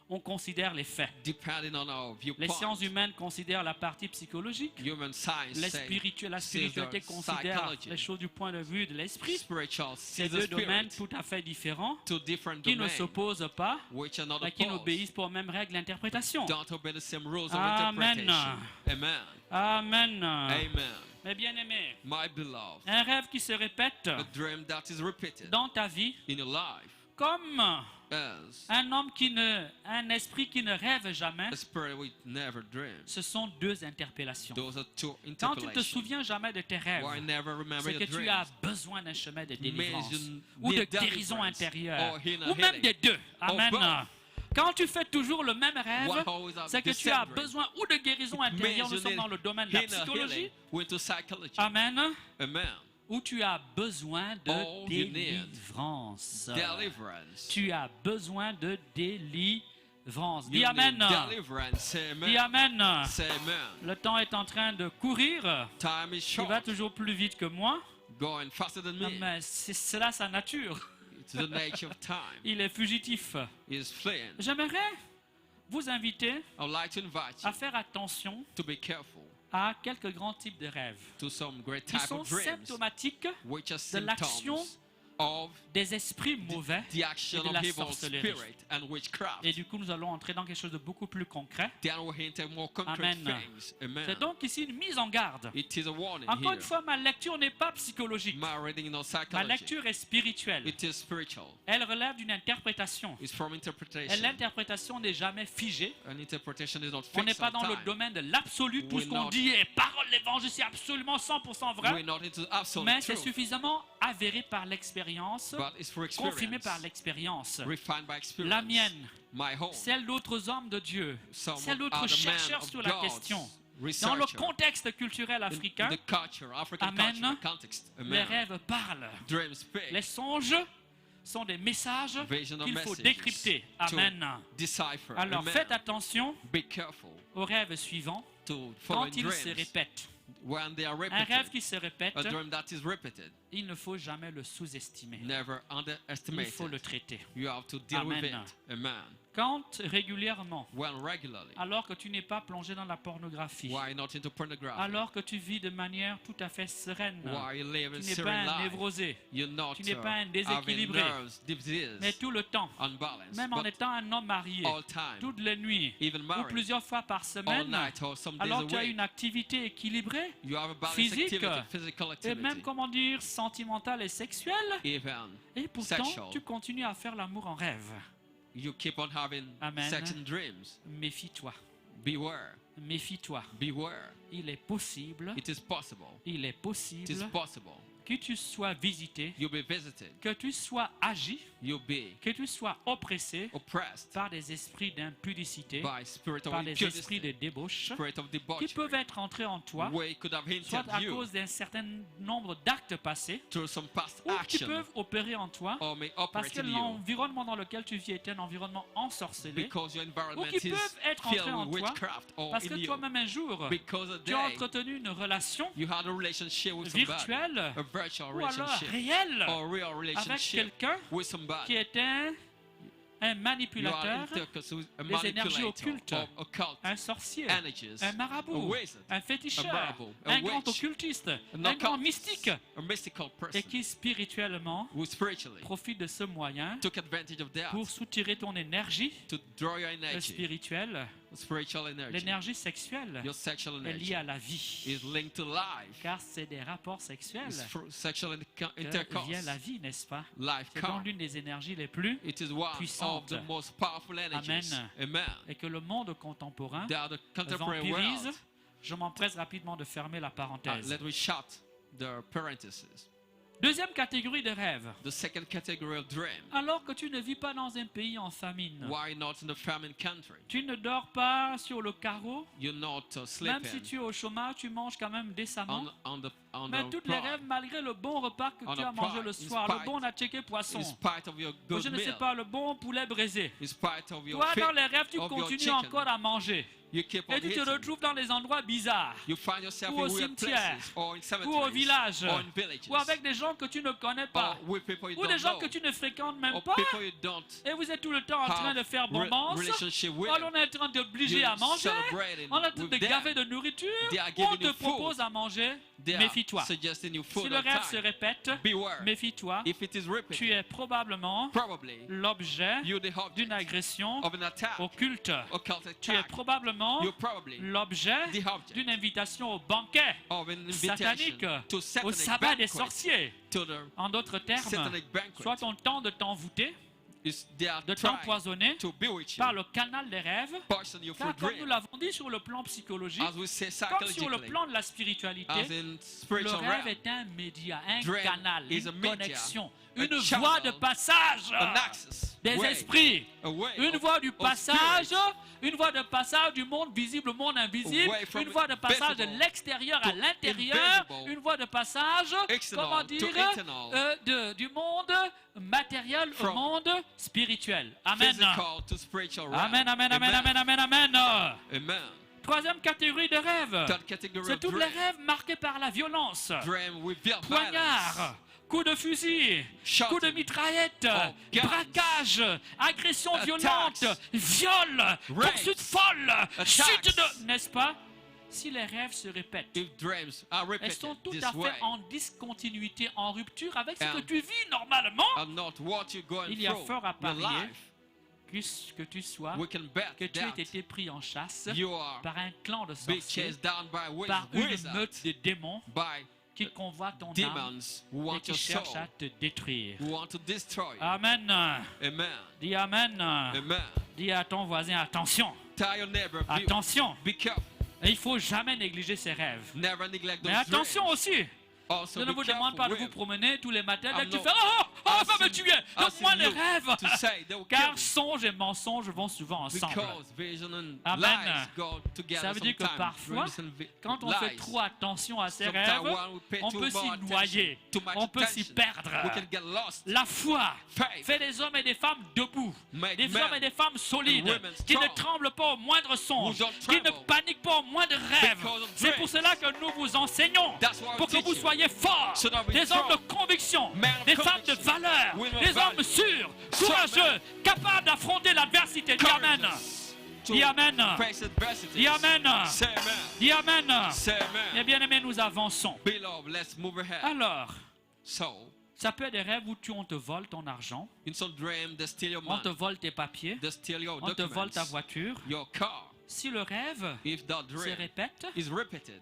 on considère les faits. Depending on our Les viewpoint. sciences humaines considèrent la partie psychologique. Human science La say spiritualité the considère psychology. les choses du point de vue de l'esprit. Spiritual C'est sees the deux domaines spirit. tout à fait différents Two different qui ne domains s'opposent pas, which are not mais qui opposed. n'obéissent pas aux mêmes règles d'interprétation. Don't obey the same rules of Amen. interpretation. Amen. Amen. Amen. Mes bien-aimés, My beloved, un rêve qui se répète a dream that is repeated dans ta vie in your life comme as un esprit qui ne rêve jamais, a spirit which never dreams. ce sont deux interpellations. Those are two Quand tu ne te interpolations. souviens jamais de tes rêves, Why never remember c'est your que tu dreams? as besoin d'un chemin de délivrance you ou de need guérison deliverance intérieure or inner ou même healing des deux. or Amen. both. Quand tu fais toujours le même rêve, One always have c'est que the tu same as dream. besoin ou de guérison It intérieure, means nous you sommes need dans le domaine de la inner psychologie, healing. We're into psychology. Amen, Amen. ou tu as besoin de All you need. délivrance. Deliverance. Tu as besoin de délivrance. You Dis need Amen. deliverance. Say Dis amen. Amen. Say amen. Le temps est en train de courir. Time is Il short. va toujours plus vite que moi. Going faster than me. Mais c'est cela sa nature. It's the nature of time. Il est fugitif. Is fleeing. J'aimerais vous inviter I would like to invite à you faire attention to be careful à quelques grands types de rêves to some great qui type sont of dreams symptomatiques which are de l'action symptoms of des esprits mauvais the action et de of la evil sorcellerie. spirit and witchcraft. Et du coup, nous allons entrer dans quelque chose de beaucoup plus concret. Then we'll enter more concrete Amen. things. Amen. C'est donc ici une mise en garde. It is a warning Encore here. une fois, ma lecture n'est pas psychologique. My reading is not Ma psychology. lecture est spirituelle. It is spiritual. Elle relève d'une interprétation. It's from Et interpretation. l'interprétation n'est jamais figée. An interpretation is not On n'est fixed pas on dans le time. domaine de l'absolu. Tout ce We're qu'on not- dit est parole de l'évangile, c'est absolument 100% vrai. We're not into absolute Mais c'est truth, suffisamment avéré par l'expérience, but it's for confirmé par experience, l'expérience. refined by experience. La mienne, My home, celle d'autres hommes de Dieu, some celle d'autres other men chercheurs of sur la God, question. Dans le researcher, contexte culturel in africain, the culture, African Amen. cultural context. les Amen. rêves parlent. Dreams speak. Les songes sont des messages Vision of qu'il faut messages décrypter. to Amen. decipher. Alors Amen. faites attention Be careful aux rêves suivants to follow quand ils se dreams répètent. when they are Un rêve repeated. qui se répète, A dream that is repeated. il ne faut jamais le sous-estimer. Never Il underestimate faut le it. traiter. You have to deal with Amen. it. Amen. Quand régulièrement, When regularly, alors que tu n'es pas plongé dans la pornographie, why not into pornography? alors que tu vis de manière tout à fait sereine, Why you live a tu n'es pas serene un life? névrosé, You're not tu n'es pas un having déséquilibré, nerves, disease, mais tout le temps, unbalanced, même en but étant un homme marié, all time, toutes les nuits, even ou married, plusieurs fois par all semaine, night or some days a alors tu as week. une activité équilibrée, You have a balanced physique, activity, physical et même, activity, comment dire, sentimentale et sexuelle, even et pourtant sexual. tu continues à faire l'amour en rêve. you keep on having Amen. sex and dreams. Méfie-toi, Beware, méfie-toi. beware. Il est possible, It is possible. il est It is possible possible. que tu sois visité, You'll be visited. que tu sois agi, You'll be que tu sois oppressé oppressed par des esprits d'impudicité, by spirit of par des esprits de impurity, débauche, spirit of qui debauchery, peuvent être entrés en toi, where could have soit hindered à you cause d'un certain nombre d'actes passés, through some past ou qui action, peuvent opérer en toi, or may parce operate que in you, l'environnement dans lequel tu vis est un environnement ensorcelé, because your ou environment qui is peuvent être entrés en filled with toi, witchcraft, or parce in que you, toi-même un jour, because a tu as day entretenu une relation you had a relationship with somebody, virtuelle, a virtual ou alors relationship, réelle, or real avec relationship quelqu'un with qui somebody. est un You are manipulateur, intercourse with a des énergies manipulator occultes, of occult un sorcier, energies, un a marabout, wizard, un féticheur, a marabou, a un grand witch, occultiste, an un grand occultist, mystique, a mystical et person qui spirituellement who spiritually profite de ce moyen took advantage of that pour soutirer ton énergie to draw your energy, spirituelle. spiritual energy, L'énergie sexuelle your sexual est energy liée à la vie, is linked to life. car c'est des rapports sexuels It's through sexual que intercourse. vient la vie, n'est-ce pas? Life C'est donc comes. l'une des énergies les plus, It is one puissante. of the most powerful energies. Amen. Amen. et que le monde contemporain They are the contemporary vampirise. world. Je m'empresse rapidement de fermer la parenthèse. Let me shut the parenthesis. Deuxième catégorie de rêves. The second category of dream. Alors que tu ne vis pas dans un pays en famine, Why not in the famine country? tu ne dors pas sur le carreau, You're not même sleeping si tu es au chômage, tu manges quand même décemment. on Mais the toutes les pride. rêves, malgré le bon repas que On tu the as mangé pride. le In soir, le spite. bon attiqué poisson, In spite of your ou good je ne sais meal, pas, le bon poulet braisé. in spite of your Toi, dans faith, les rêves, tu of your continues chicken, encore à manger. you keep on Et tu te eating. retrouves dans des endroits bizarres, You find yourself ou in au weird cimetière, places, or in ou au cemeteries, village, or in villages, ou avec des gens que tu ne connais pas, or with people you ou don't des gens know, que tu ne fréquentes même or pas. people you don't Et vous êtes tout le temps en train de faire bombance. relationship with. On est en train d'obliger You're à manger. celebrating On est en train de with them. gaver de nourriture. They are Ou on giving te you propose food. à manger. They are Méfie-toi. suggesting you Si food le all rêve the se time. répète, Beware. méfie-toi. If it is repeated, Tu es probablement probably l'objet you're the object d'une agression of an attack, occulte. occult Tu es attack. probablement You're probably l'objet the object d'une invitation au banquet of an invitation satanique, to au satanic sabbat des banquet, sorciers. to the En d'autres termes, satanic banquet. soit ton temps de t'envoûter, They are de trying t'empoisonner to bewitch you, par le canal des rêves. poison you for Car comme nous dream. l'avons dit sur le plan psychologique, As we say comme sur le psychologically, plan de la as spiritualité, in le spiritual rêve realm, est un média, un Dream canal, is a une media, connexion, a une channel, voie de passage an access, des way, esprits, a way une of- voie du of passage, spirits, une voie de passage du monde visible au monde invisible, Away from une voie de passage de visible l'extérieur à to l'intérieur, invisible, une voie de passage, external comment to dire, internal, du monde matériel au From monde spirituel. Amen. physical to spiritual realm. Amen, amen, amen, amen, amen, amen. Amen. Troisième catégorie de rêves, Third category c'est of tous les dream. rêves marqués par la violence. Dream with violence. Poignard, coup de fusil, Shot. coup de mitraillette, Oh, guns. braquage, agression Attacks. violente, viol, Rapes. poursuite folle, Attacks. chute de... N'est-ce pas? Si les rêves se répètent, If dreams are elles sont repeated tout this à fait way en discontinuité, en rupture avec ce And- que tu vis normalement. and not what you're going Il y a through, fort à your parier life, que tu sois, we can bet que tu aies that été pris en chasse you are par un clan de being sorciers, chased down by par une wizards, meute de démons by qui convoitent ton âme demons who et want qui your cherchent soul, à te détruire. who want to destroy you. Amen. Amen. Dis Amen. Amen. Dis à ton voisin, attention, Tell your neighbor, attention. be careful. Et il faut jamais négliger ses rêves. Never neglect Mais those attention dreams. aussi, Also je ne be vous demande careful pas de with vous promener tous les matins et I'm tu not fais oh, va me asking tuer. asking Donne-moi le you rêve. to say they will kill Car me. songe et mensonge vont souvent ensemble. Because vision and Amen. lies go together Ça veut dire que sometimes. parfois, Dreams and quand on fait lies. trop attention à ses Sometimes rêves, when we pay on too peut s'y much noyer, attention, too much on peut s'y attention, perdre. we can get lost. La foi Faith fait des hommes et des femmes debout, make des men hommes et des femmes solides, and women qui ne strong, tremblent pas au moindre songe, who don't qui ne tremble paniquent pas au moindre rêve. because of C'est pour dreams. cela que nous vous enseignons, That's why we pour que teach vous you. soyez forts, So that we des hommes de strong, conviction, men of des femmes de conviction, valeur, women of des hommes value, sûrs, strong courageux, capables d'affronter l'adversité. Dis Amen. courageous to Dis Amen. face adversities. Dis Amen. Say amen. Dis Amen. Say Eh amen. bien aimés, nous avançons. Beloved, let's move ahead. Alors, So, ça peut être des rêves où on te vole ton argent, in some dream, they steal your on te money, vole tes papiers, they steal your on te vole ta documents, voiture. your car. Si le rêve If that se dream répète, is repeated,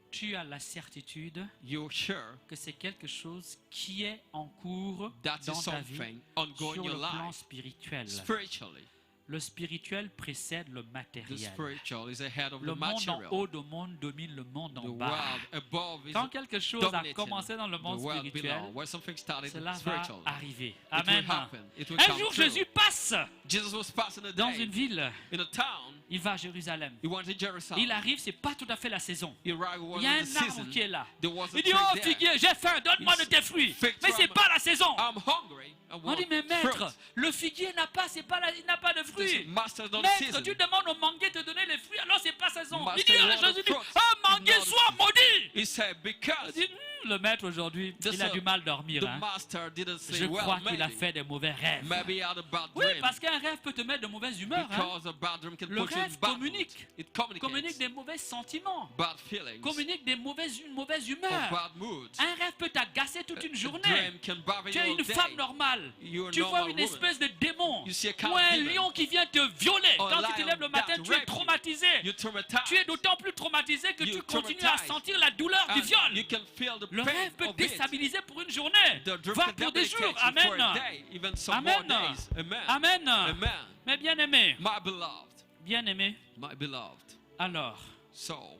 tu as la certitude you're sure que c'est quelque chose qui est en cours that dans is ta vie something ongoing sur in le your plan life. spirituel. Spiritually, Le spirituel précède le the matériel. spiritual is ahead of Le the monde en material. haut du monde domine le monde en The bas. world above is Quand quelque chose a dominating commencé dans le the monde world spirituel, below. When something started cela va spiritual, arriver. it Amen. will happen. It will Un come jour, true. Jésus passe Jesus was passing a dans day une ville. in a town. Il va à Jérusalem. He went to Jerusalem. Il arrive, c'est pas tout à fait la saison. He arrived Il when y a the un arbre season. qui est là. There was a Il dit, tree oh there. figuier, j'ai faim, donne-moi de tes fruits. Fig Mais c'est tree, pas la saison. I'm hungry. I On want dit, mais maître, fruit. le figuier n'a pas, il n'a pas de This fruits. master's not Maître, season. tu demandes au manguier de te donner les fruits, alors c'est pas saison. Master, Il dit, you want Jésus the dit, fruit. oh manguier, Not- sois maudit. He said, Il because dit, le maître aujourd'hui, This, il a du mal dormir. the Hein. master didn't say, Je crois well, qu'il a maybe. fait des mauvais rêves. Maybe he had a bad Oui, dream. parce qu'un rêve peut te mettre de mauvaise humeur. Hein. Because a bad dream can Le put you in rêve bad communique. mood. It communicates Communique des mauvais sentiments. bad feelings Communique une mauvaise or humeur. bad moods. Un rêve peut t'agacer toute une A journée. dream can bother Tu you es all une day. femme normale. You're a Tu vois normal une woman. espèce de démon You see a ou un demon. lion qui vient te violer. Or a Quand tu te lion lèves le matin, that tu es rape you. traumatisé. You're traumatized. Tu es d'autant plus traumatisé que tu You're continues à traumatized. sentir la douleur du And viol. you can feel the Le pain rêve peut of it. déstabiliser pour une journée, The dream voire can pour des jours. debilitate you Amen. for a day, even some Amen. more days. Amen. Amen. Amen. Mais bien aimé, My beloved, bien aimé, my beloved. alors, So,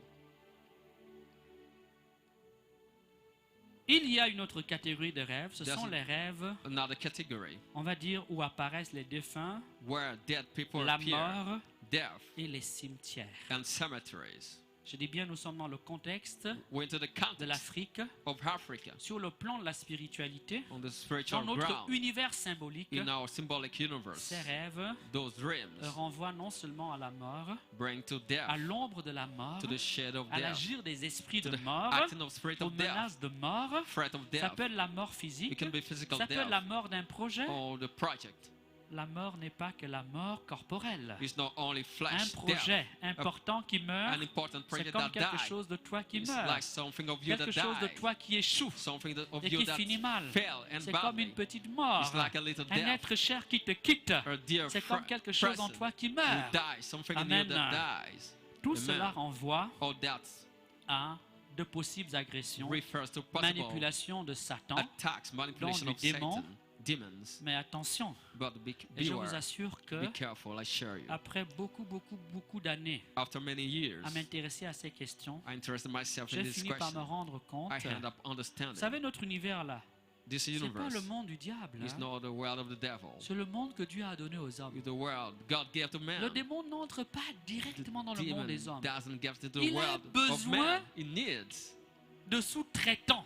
il y a une autre catégorie de rêves. Ce sont There's les rêves, another category on va dire, où apparaissent les défunts, where dead people la appear, mort death et les cimetières. and cemeteries. Je dis bien, nous sommes dans le contexte We're into the de context l'Afrique, of Africa, sur le plan de la spiritualité, on the dans spiritual notre ground, univers symbolique. in our symbolic universe. Ces rêves Those dreams renvoient non seulement à la mort, bring to death, à l'ombre de la mort, to the shade of à death, l'agir des esprits to de the mort, acting of spirit aux of death, menaces de mort. threat of Ça death. peut être la mort It physique, can be physical ça peut être la death mort d'un projet. or the project. La mort n'est pas que la mort corporelle. It's not only Un flesh death. projet important qui meurt, An important c'est project comme that quelque died. chose de toi qui It's meurt, like something of you quelque that chose de died. toi qui échoue Something of et you qui that finit mal. fell and C'est comme badly. une petite mort, It's like a little un death. être cher qui te quitte. A dear C'est comme quelque chose en toi qui who meurt. dies, something in you Amen. that dies. Tout Amen. cela renvoie All that à de possibles agressions, refers to possible manipulations de Satan. attacks, manipulation du of démon. Satan, demons. Mais attention, But et je vous beware, assure que be careful, I assure you. après beaucoup d'années After many years, à m'intéresser à ces questions, I interested myself in j'ai this fini par me question. rendre compte. I end up Vous understanding savez, notre univers là, this c'est pas universe le monde du diable. is Hein. not the world of the devil. C'est le monde que Dieu a donné aux hommes. It's the world God gave to man. Le démon n'entre pas directement dans le Demon monde des hommes. doesn't give to the Il a world of besoin man. He needs De sous-traitants.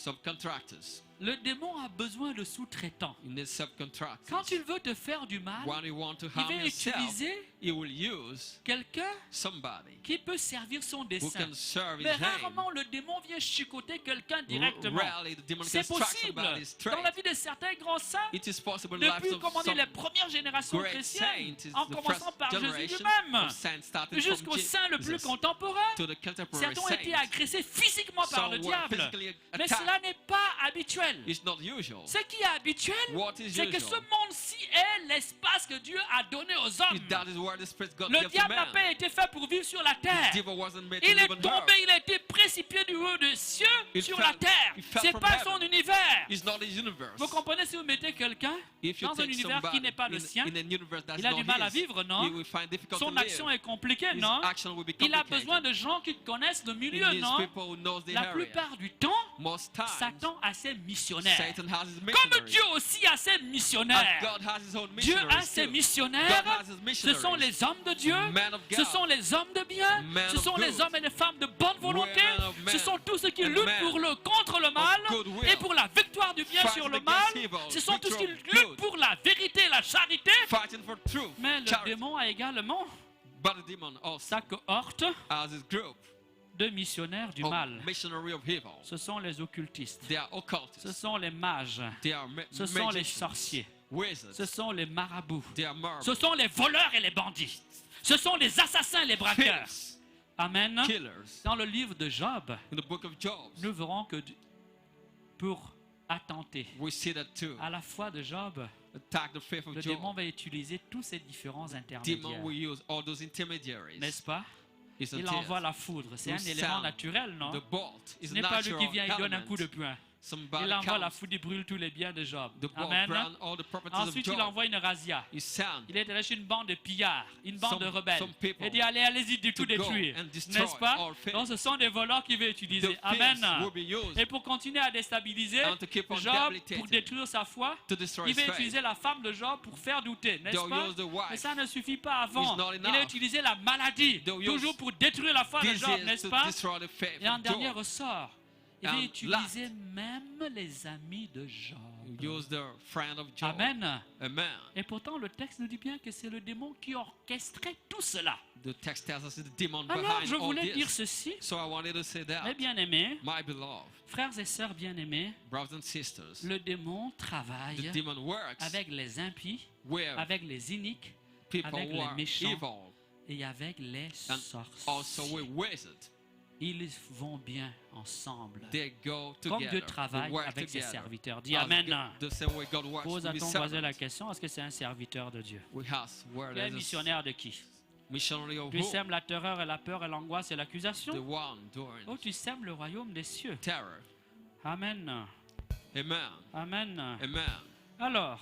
subcontractors. Le démon a besoin de sous-traitants. He needs subcontractors. Quand il veut te faire du mal, When he wants to il harm va himself, utiliser he will use quelqu'un somebody qui peut servir son who dessein. can serve Mais his aim. rarement le démon vient chicoter quelqu'un directement. Rarely the demon can C'est strike possible somebody straight. dans la vie de certains grands saints, It is possible in the lives depuis of comment dire, some les premières générations great chrétiennes, saints, en the commençant first par Jésus generation lui-même, of saints starting jusqu'au from saint le plus Jesus contemporain. to the contemporary Certains ont été saints. agressés physiquement par le Some were diable. physically Mais attacked. cela n'est pas habituel. It's not usual. Ce qui est habituel, What is c'est que ce usual? monde-ci est l'espace que Dieu a donné aux hommes. That is where the Spirit God Le gave to diable n'a man. pas été fait pour vivre sur la terre. The devil wasn't made to Il est live on tombé, earth. il a été précipité du haut des cieux Il sur fell- la terre. il fell C'est from pas heaven. son univers. It's not his universe. Vous comprenez si vous mettez quelqu'un If you dans un take univers qui somebody n'est pas le sien, in an universe that's il a not du mal à his, vivre, non? he will find difficult to Son live. action est compliquée, His non? action will be Il a complicated. besoin de gens qui connaissent le He milieu, needs non? people who knows the La area. plupart du temps, Most times, Satan a ses missions missionnaires. Satan has his Comme missionaries. Dieu aussi a ses As missionnaires. God has his own Dieu a missionaries ses too. missionnaires. God has his Ce missionaries. sont les hommes de Dieu. Men of Ce God. sont les hommes de bien. Men Ce of sont les good. hommes et les femmes de bonne volonté. Women of men. Ce sont tous ceux qui And luttent men contre le mal good will. et pour la victoire du bien Fighting sur le against mal. evil. Ce sont tous ceux qui Victory of luttent good. pour la vérité et la charité. Fighting for truth. Mais le charity. démon a également But the demon also sa cohorte has his group de missionnaires du of mal. missionary of evil. Ce sont les occultistes. They are Ce occultists. sont les mages. They are Ce sont les magicians, sorciers. wizards. Ce sont les marabouts. They are marbles. Ce sont les voleurs et les bandits. Ce sont les assassins et les braqueurs. Thieves, Amen. killers. Dans le livre de Job, In the book of Job, nous verrons que pour attenter we see that too. à la foi de Job, Attack the faith of le Job. démon va utiliser tous ces différents Demon intermédiaires. will use all those intermediaries. N'est-ce pas? Isn't Il it? envoie la foudre. C'est un The élément sound, naturel, non? The bolt is Ce a n'est pas lui qui natural vient et donne un coup de element. poing. Somebody Il envoie la comes, foudre et brûle tous les biens de Job. the bolt Amen. burn all the properties of Ensuite, il Job. envoie une razzia. He sent Il est allé chez une bande de pillards, une bande de rebelles. some people Il dit allez-y du tout to go détruire. and destroy N'est-ce pas? all faith. Donc ce sont des voleurs qu'il veut The utiliser. thieves Amen. will be used Et pour continuer à déstabiliser and to keep on Job, debilitating, pour détruire sa foi, to destroy il va his utiliser faith. la femme de Job pour faire douter, n'est-ce They'll pas? use the wife. Mais ça ne suffit pas avant. It's not Il a enough. utilisé la maladie, They'll toujours use pour détruire la foi de Job, Disease n'est-ce to pas? destroy the faith Et en of dernier Job. ressort, il va And utiliser même les amis de Job. Use the friend of Job. Amen. Amen. Et pourtant, le texte nous dit bien que c'est le démon qui orchestrait tout cela. The text tells us the demon Alors, behind je all voulais dire this. ceci, So I wanted to say mes that, bien-aimés, my beloved frères et sœurs bien-aimés, brothers and sisters, le démon the travaille demon works avec les impies, with avec les iniques people avec who les are méchants. evil et avec les and also sorciers. with wizards. Ils vont bien ensemble. They go Comme together. Dieu They travaille work avec ses together. serviteurs. Dis As Amen. the same way God works Pose à with his ton voisin la servants. question, est-ce que c'est un serviteur de Dieu? We ask where Tu es there's a missionnaire de qui? missionary of Tu who? sèmes la terreur et la peur et l'angoisse et The l'accusation? one doing Oh, tu sèmes le royaume des cieux. terror. Amen. Amen. Amen. Amen. Alors,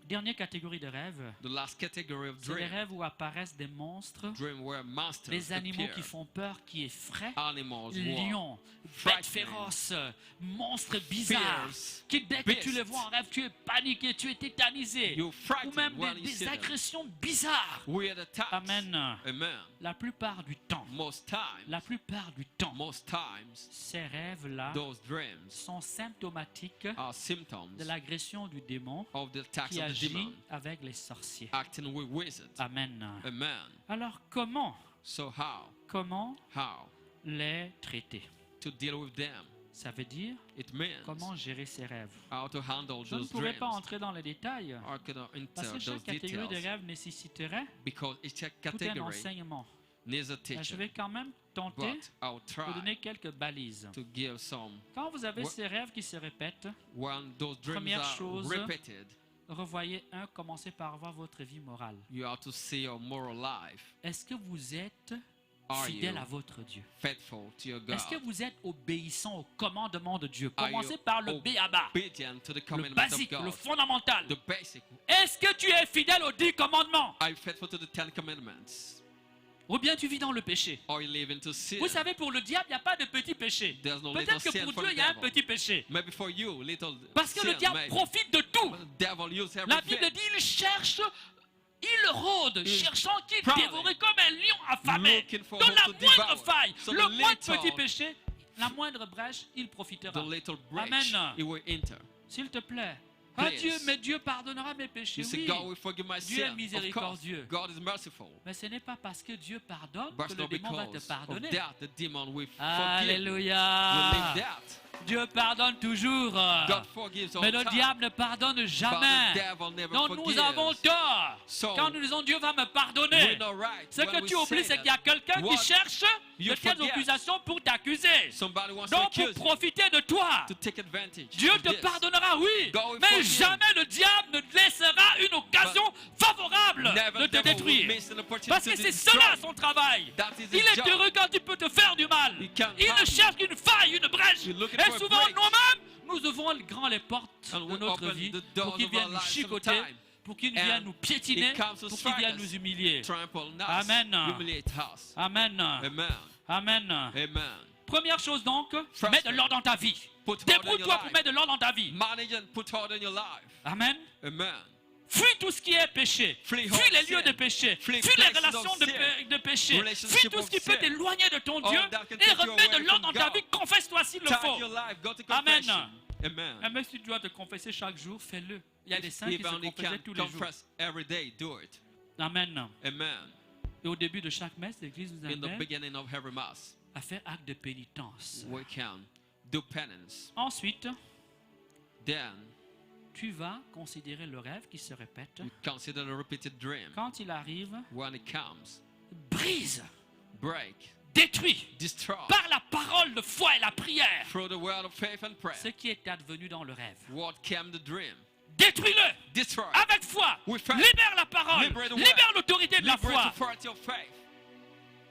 dernière catégorie de rêves, The last category of c'est les dream. rêves où apparaissent des monstres, Dream where monsters des animaux appear. qui font peur, qui effraient, Animals, lions, bêtes frightening, féroces, monstres bizarres, fierce, qui dès que tu les beasts. vois en rêve, tu es paniqué, tu es tétanisé, You're ou frightened même when you des see them. agressions bizarres. Weird attacks. Amen. Amen. La plupart du temps, Most la times, plupart du temps, most times, ces rêves-là those dreams sont symptomatiques are symptoms de l'agression du démon of the attacks qui of the agit demon avec les sorciers. acting with wizards. Amen. Amen. Alors comment So how les traiter? to deal with them? Ça veut dire It means comment gérer ces rêves. how to handle Je ne those pourrais dreams. pas entrer dans les détails I cannot parce que enter chaque those catégorie de details rêves nécessiterait because each tout un category enseignement. needs a Mais je teacher. vais quand même tenter But I'll de donner try quelques balises. to give some. Quand vous avez What- ces rêves qui se répètent, When those dreams Première are chose, repeated, revoyez commencez par voir votre vie morale. you have to see your moral life. Est-ce que vous êtes Are fidèle you à votre Dieu? faithful to your God? Est-ce que vous êtes obéissant au commandement de Dieu? Are you Commencez par le B.A.B.A., obedient to the le commandment of basique, le God? fondamental. The basic. Est-ce que tu es fidèle aux 10 commandements? Are you faithful to the 10 commandments? Ou bien tu vis dans le péché? Or you live into sin? Vous savez, pour le diable, il n'y a pas de petit péché. There's no Peut-être little que sin pour for Dieu, the il y a un devil. petit péché. Maybe for you, little Parce que le sin, diable maybe. profite de tout. But the devil uses La Bible everything. dit, il cherche, il rôde, He's cherchant qui prowling, dévorer comme un lion affamé. looking for Dans whom la to moindre devour. faille, So le the moindre little- petit péché, la moindre brèche, il The profitera. little breach, Amen. he will enter. S'il te plaît. Ah Please. Dieu, mais Dieu pardonnera mes péchés. You say, Oui. God will forgive my Dieu est sin. Of course, miséricordieux. God is merciful. Mais ce n'est pas parce que Dieu pardonne But que it's le not démon va te because of pardonner. that the demon will forgive. Will Alléluia. leave that. Dieu pardonne toujours. God forgives all Mais le time. diable ne pardonne But the jamais. devil never Donc nous forgives. avons tort. So, Quand nous disons Dieu va me pardonner. we're not right. Ce When que we tu oublies, say c'est qu'il y a that, quelqu'un qui what cherche you de telles forget. accusations pour t'accuser. Somebody wants Donc to pour accuse you, profiter de toi. to take advantage Dieu of te this. pardonnera, oui. God will Mais forgive. jamais le diable ne te laissera une occasion favorable Never de the te devil will détruire. miss an opportunity Parce que to c'est destroy. cela son travail. That is his Il est job. heureux quand il peut te faire du mal. He can't Il ne harm you. cherche qu'une faille, une brèche. He's looking Et for a souvent breach. nous-mêmes, nous ouvrons grand les portes And de we notre open vie the pour doors qu'il of vienne our nous lives chicoter, sometime. pour qu'il And vienne nous piétiner, he comes to pour qu'il strike vienne us, nous humilier. Trample us, Amen. humiliate us. Amen. Amen. Amen. Amen. Première chose donc, First mets de thing, l'ordre dans ta vie. put order in your Débrouille-toi pour life. mettre de l'ordre dans ta vie. Manage and put order in your life. Amen. Amen. Fuis tout ce qui est péché. Flee Fuis all les lieux sin. de péché. Flee Fuis les places relations of de, sin. de péché. Relationship Fuis tout ce of qui peut sin. t'éloigner de ton All Dieu that can et take you remets away de l'ordre from dans ta God. vie. Confesse-toi s'il le Tie faut. your life. Go to Amen. confession. Amen. Et même si tu dois te confesser chaque jour, fais-le. Il y a des saints qui If se only confessaient can tous les jours. confess every day, do it. Amen. Amen. Et au début de chaque messe, l'Église nous In the appelle beginning of every mass, à faire acte de pénitence. we can do penance. Ensuite, Then tu vas considérer le rêve qui se répète. you consider the repeated dream. Quand il arrive, When it comes, brise, break, détruis destroy. par la parole de foi et la prière Through the word of faith and prayer. ce qui est advenu dans le rêve. What came the dream? Détruis-le Destroy. avec foi. With faith. Libère la parole. Liberate the word. Libère l'autorité de la Liberate foi. authority of faith.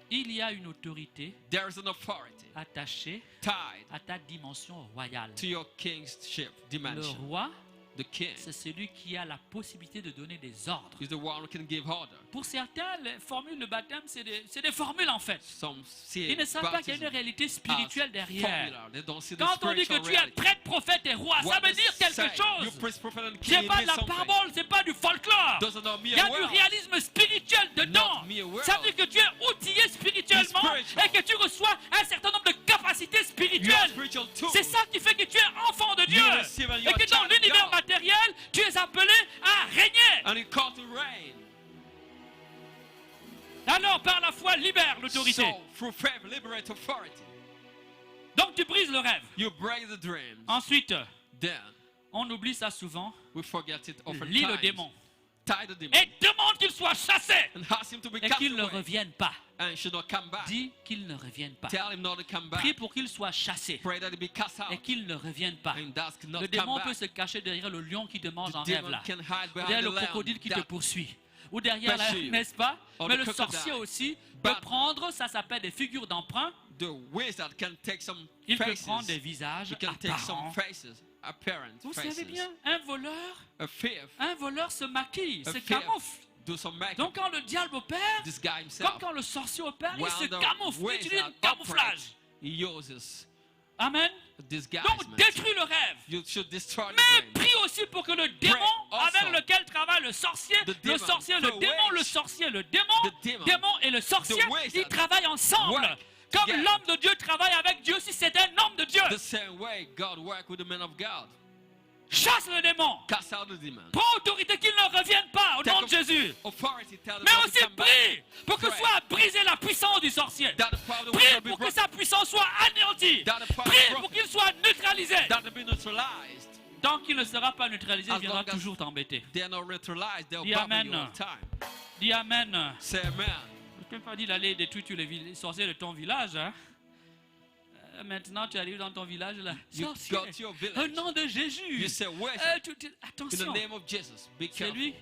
Il y a une autorité There is an authority attachée tied à ta dimension royale. to your kingship Le dimension. roi, The king c'est celui qui a la possibilité de donner des ordres. is the one who can give order. Pour certains, les formules de baptême, c'est des formules en fait. Some see Ils ne savent pas qu'il y a une baptism réalité as spirituelle derrière. formula. They don't see the Quand on dit que spiritual tu es reality. prêtre, prophète et roi, ça What veut they dire quelque say, you chose. priest, prophet, and C'est king pas de means la something. parabole, c'est pas du folklore. Doesn't know me Il y a well. du réalisme spirituel dedans. Not me well. Ça veut dire que tu es outillé spirituellement Spiritual. et que tu reçois un certain nombre de capacités You have spirituelles. spiritual tools. C'est ça qui fait que tu es enfant de Dieu. You receive and you Et are que dans child of l'univers God. matériel, tu es appelé à régner. And you call to reign. Alors par la foi, libère l'autorité. So, through faith, liberate authority. Donc tu brises le rêve. You break the dreams. Ensuite, Then, on oublie ça souvent. we forget it often Lis le démon. Tie the demon. Et demande qu'il soit chassé. And ask him to be Et cast qu'il ne away. revienne pas. And should not come back. Dis qu'il ne revienne pas. Tell him not to come back. Prie pour qu'il soit chassé. Pray that he be cast out. Et qu'il ne revienne pas. And that not Le come démon back. peut se cacher derrière le lion qui te mange The en rêve demon là. can hide Ou derrière behind le the lamb. crocodile qui te That poursuit. Ou derrière la, pursue you. n'est-ce pas? Or Mais the le crocodile. sorcier aussi peut But- prendre, ça s'appelle des figures d'emprunt. The wizard can take some Il peut faces. prendre des visages He can take some apparents. faces, apparent Vous faces. savez bien, un voleur se maquille, A se thief camoufle. do some makeup. Donc quand le diable opère, This guy comme himself, quand le sorcier opère, il while se the camoufle, il utilise wizard le camouflage. operates, he uses Amen. disguisement. Donc détruis le rêve. You should destroy the Mais dream. prie aussi pour que le démon also. avec lequel travaille le sorcier, The le demon, sorcier, le the démon, le witch. sorcier, le The démon, demon, et le sorcier, the wizard ils travaillent ensemble. work Comme together. l'homme de Dieu travaille avec Dieu si c'est un homme de Dieu. The same way God worked with the men of God. Chasse le démon. Cast out the demon. Prends autorité qu'il ne revienne pas au nom de Take Jésus. authority, tell the Mais Lord to aussi come back. prie pour que Pray. soit brisée la puissance du sorcier. That the power of the Prie wizard be pour que broken. sa puissance soit anéantie. That the power Prie of the pour prophet. qu'il soit neutralisé. That they be neutralized. Tant qu'il ne sera pas neutralisé, il As viendra long as- toujours t'embêter. They are not neutralized. They'll Dis bother amen. you all the time. Dis Amen. Say amen. Je ne peux pas dire d'aller détruire tous les sorciers de ton village. Hein? Maintenant, tu arrives dans ton village là. You Sorcier. go to your Au village. nom de Jésus. You say, where? In the Attention. name of Jesus, be C'est careful. lui.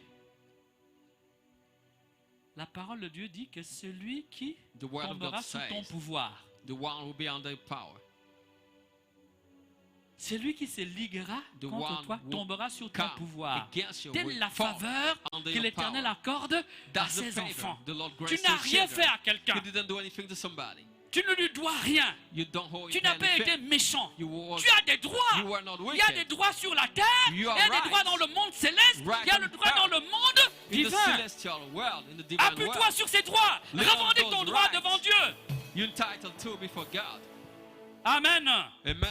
La parole de Dieu dit que celui qui The word of tombera God sous ton says, pouvoir, the one who be under power, celui qui se liguera The contre one toi who tombera sur ton come pouvoir. against you Telle will la fall faveur under que your l'Éternel power. accorde à That's the ses favor enfants. the Lord grants Tu to n'as his rien children. fait à quelqu'un. You didn't do anything to somebody. Tu ne lui dois rien. You don't hold Tu n'as pas été anything. méchant. You were, Tu as des droits. you were not Il y a des wicked. droits sur la terre, il y You a are des right. droits dans le monde céleste, Right il y a le on droit earth. dans le monde In the divin. celestial world, in the divine Appuie-toi world, sur ces droits. Live on Revendique those ton droit rights. devant Dieu. you're entitled to before God. Amen. Amen.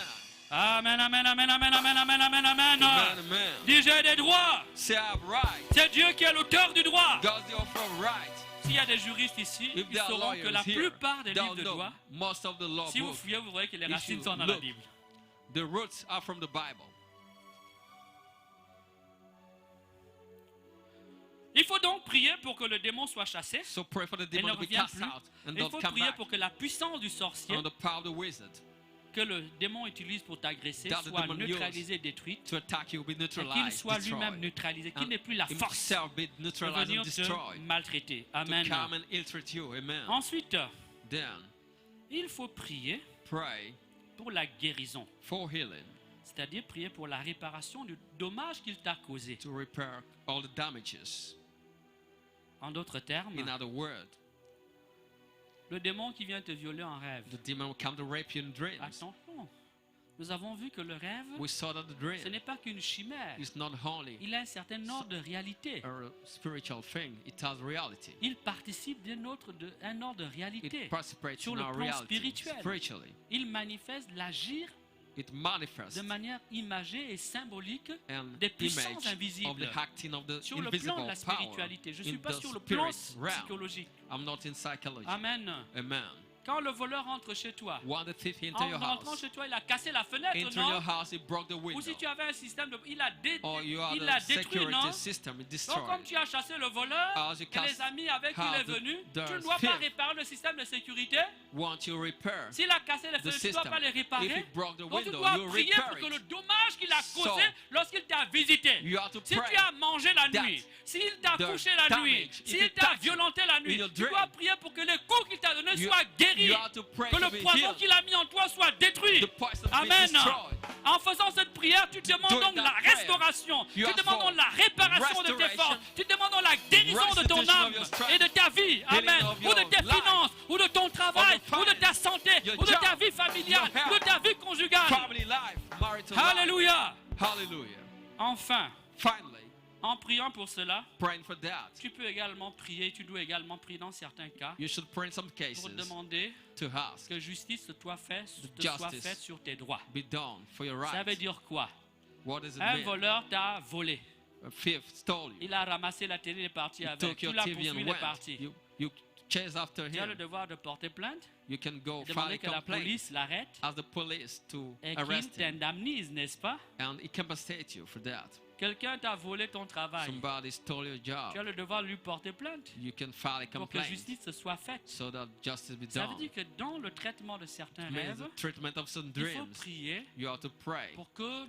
Amen, amen, amen, amen, amen, amen, amen, amen. Amen. Amen. Dis j'ai des droits. Say I have right. C'est Dieu qui est l'auteur du droit. God's the author of right. S'il y a des juristes ici, If ils there are sauront que lawyers la here, plupart des they'll livres de know droit, most of the law si vous book, fouillez, vous verrez que les if racines you sont dans la look, Bible. the roots are from the Bible. Il faut donc prier pour que le démon soit chassé. So pray for the Et ne demon to be revienne cast plus. out and Il don't faut come prier back. pour que la puissance du sorcier On the power of the wizard que le démon utilise pour t'agresser That the soit demon neutralisée, détruite, to attack you will be et qu'il neutralized, soit lui-même destroyed. neutralisé, qu'il And n'ait plus la force himself be de neutralized venir and te destroyed. maltraiter. To Amen. come and ill-treat you. Amen. Ensuite, Then il faut prier pray pour la guérison, for healing, c'est-à-dire prier pour la réparation du dommage qu'il t'a causé. to repair all the damages. En d'autres termes, In other words, Le démon qui vient te violer en rêve. The demon will come to rape you in dreams. Attention. Nous avons vu que le rêve, We saw that the ce dream n'est pas qu'une chimère. is not only Il a un certain ordre de réalité. a spiritual thing, it has reality. Il participe d'un ordre de réalité. It participates Sur in le our plan reality spirituel. spiritually. Il manifeste l'agir It manifests de manière imagée et symbolique an des puissances image of invisibles. the acting of the Sur le plan invisible de la power spiritualité. Je ne in suis pas the sur le plan spirit realm. psychologique. I'm not in psychology. Amen. Amen. Quand le voleur entre chez toi, When the thief into en your rentrant house, chez toi, il a cassé la fenêtre, into non? your house, he broke the Ou window. si tu avais un système de... Il a Or you had il a l'a détruit, non? security system, it Donc comme destroyed. tu as chassé le voleur As you et les cast amis avec qui il est out venu, the tu ne dois pas thief. réparer le système de sécurité. Once you repair S'il a cassé les the fenêtres, tu ne dois system, pas les if réparer. he broke the Donc tu window, dois you prier repair pour que le it. dommage qu'il a So, causé lorsqu'il t'a visité. You have to Si pray tu as mangé la that nuit, s'il t'a the couché la nuit, damage, if s'il he t'a touched you violenté la nuit, in your tu dois dream, prier pour que les coups qu'il t'a donnés you- soient guéris. you have to pray Que to le be poison healed. qu'il a mis en toi soit détruit. The poison be Amen. destroyed. En faisant cette prière, tu demandes Doing donc that la prayer, restauration. you Tu ask demandes for donc la réparation de tes restoration, forces. Tu demandes donc la guérison de ton restitution âme of your strength, et de ta vie. Amen. of Ou your de tes life, finances, ou de ton travail, of your ou de ta finance, santé, your ou de ta job, vie familiale, your health, ou de ta vie conjugale. Family life, marital life. Alléluia. Hallelujah. Enfin, Finally, en priant pour cela, praying for that. tu peux également prier, tu dois également prier dans certains cas You should pray in some pour cases demander to ask, que justice te soit justice faite sur tes droits. be done for your Ça veut rights. dire quoi? What does it Un mean? voleur t'a volé. A thief stole you. Il a ramassé la télé et est parti He avec. took Tu your l'as TV poursuivi, and il est went. parti. You chase after Tu as le him. devoir de porter plainte You can go et file demander a que la complaint. police l'arrête Ask the police to et qu'il arrest him. t'indemnise, n'est-ce pas? And he compensate you for that. Quelqu'un t'a volé ton travail. Somebody stole your Tu as job. le devoir de lui porter plainte You can file a pour que complaint justice se soit faite. so that justice be Ça veut done. dire que dans le traitement de certains Means rêves, the treatment of some il faut dreams. prier You have to pray pour que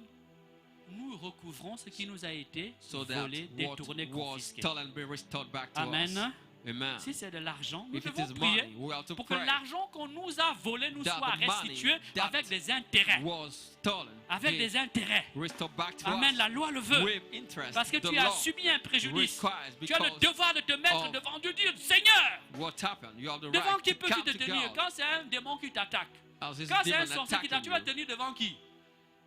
nous recouvrons ce qui nous a été so that volé, what détourné, was confisqué. stolen be restored back to us. Amen. Amen. Si c'est de l'argent, nous If it devons is prier money, we have to pour que pray l'argent qu'on nous a volé nous that soit the money restitué that avec des intérêts. was stolen Avec be des intérêts. restored back to Amen, us la loi le veut. with interest. Parce que The tu as law subi un préjudice. requires Tu as le because devoir de te mettre of devant Dieu, dire Seigneur, what happened. You have the devant right qui to peux-tu come te to tenir? God. Quand c'est un démon qui t'attaque, As this quand c'est un demon sorcier qui t'attaque, tu attacking vas you, tenir devant qui?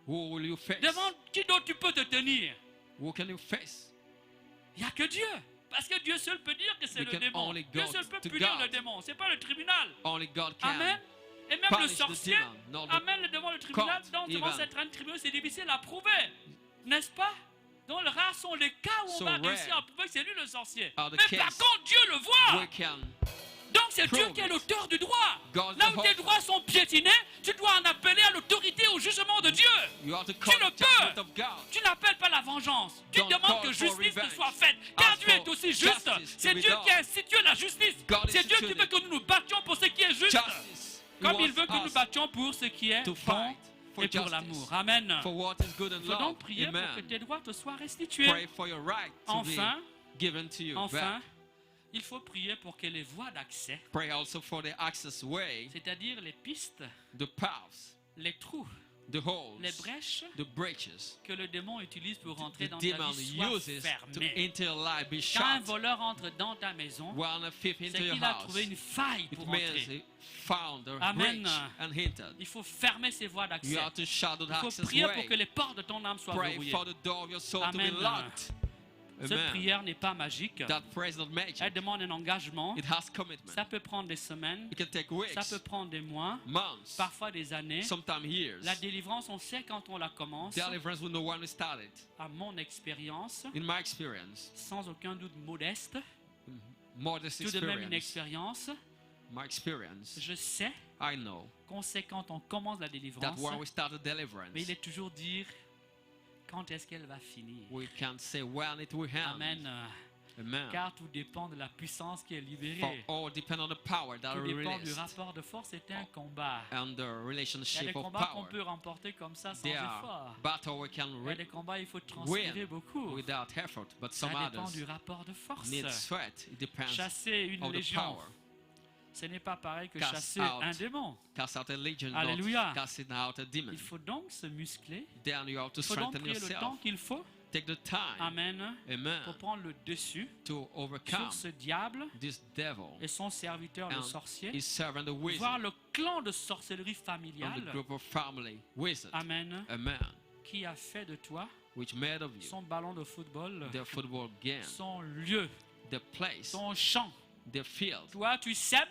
who will you face? Devant qui d'autre tu peux te tenir? Who can you face? Il n'y a que Dieu. Parce que Dieu seul peut dire que c'est We le can démon. only Dieu go seul peut to punir God. le démon. Ce n'est pas le tribunal. Only God can. Amen. Et même le punish the sorcier demon, not the amène le devant le tribunal. court, Donc devant even. cette tribunal, c'est difficile à prouver. N'est-ce pas? Donc rares sont les cas où on So va rare réussir à prouver que c'est lui le sorcier. are the Mais par case contre, Dieu le voit. We can. Donc c'est Dieu prove qui est it. l'auteur du droit. God's Là the où tes author. droits sont piétinés, tu dois en appeler à l'autorité, au jugement de Dieu. You have to Tu call le the judgment peux. of God. Tu n'appelles pas la vengeance. Tu Don't demandes call que for justice te revenge. soit faite. Car Ask Dieu est for aussi juste. justice to C'est be Dieu done. qui a institué la justice. God C'est Dieu qui instituted veut que nous nous battions pour ce qui est juste. Justice. He Comme il wants veut que nous us battions pour ce qui est to bon fight for et pour justice, l'amour. Amen. for what is good and Il faut donc love. prier pour que Amen. tes droits te soient restitués. Pray for your right to Enfin, be given to you enfin, back. il faut prier pour que les voies d'accès, Pray also for the access way, c'est-à-dire les pistes, the paths, les trous, the holes, les brèches the breaches que le démon utilise pour rentrer the dans ta demon vie soient uses to fermées. enter your life be Quand un shut. voleur entre dans ta maison, When a thief c'est into your qu'il a house, trouvé une faille it pour means entrer. he found a Amen. breach and hinted. Il faut fermer ces voies You d'accès. have to shut the Il faut access prier pour que way. les portes de ton âme soient Pray verrouillées. for the door of your soul to Amen. be locked. Cette Amen. prière n'est pas magique. That prayer is not magic. Elle demande un engagement. It has commitment. Ça peut prendre des semaines, It can take ça weeks, peut prendre des mois, months, parfois des années. sometimes years. La délivrance, on sait quand on la commence. Deliverance will know when we started. À mon expérience, In my experience, sans aucun doute modeste, modest tout de même une experience, expérience, my experience, je sais I know qu'on sait quand on commence la that délivrance, when we start a mais deliverance, il est toujours dire quand est-ce qu'elle va finir. we can't say when it will end. Amen. Amen. Car tout dépend de la puissance qui est For libérée. all depend on the power that Tout we dépend du released rapport de force. C'est un combat. and the Il y a des relationship of combats qu'on power. peut remporter comme ça sans There effort. are battles we can Il y a des combats, il faut transpirer win beaucoup. without effort, but Ça some dépend others du rapport de force. need sweat. It depends Chasser une of the légion, power. ce n'est pas pareil que Cast chasser out. un démon. Cast out a legion, Alléluia. not casting out a demon. Il faut donc se muscler. Then you have to Il faut donc strengthen prier le temps yourself. qu'il faut take the time, Amen. amen, Pour prendre le dessus to overcome sur ce diable this devil et son serviteur le and sorcier, his servant the voir wizard le clan de sorcellerie and the familiale, group of family wizard, Amen, amen, qui a fait de toi which made of you son ballon de football, the football game, son lieu, the place, son champ. the field. Toi, tu sèmes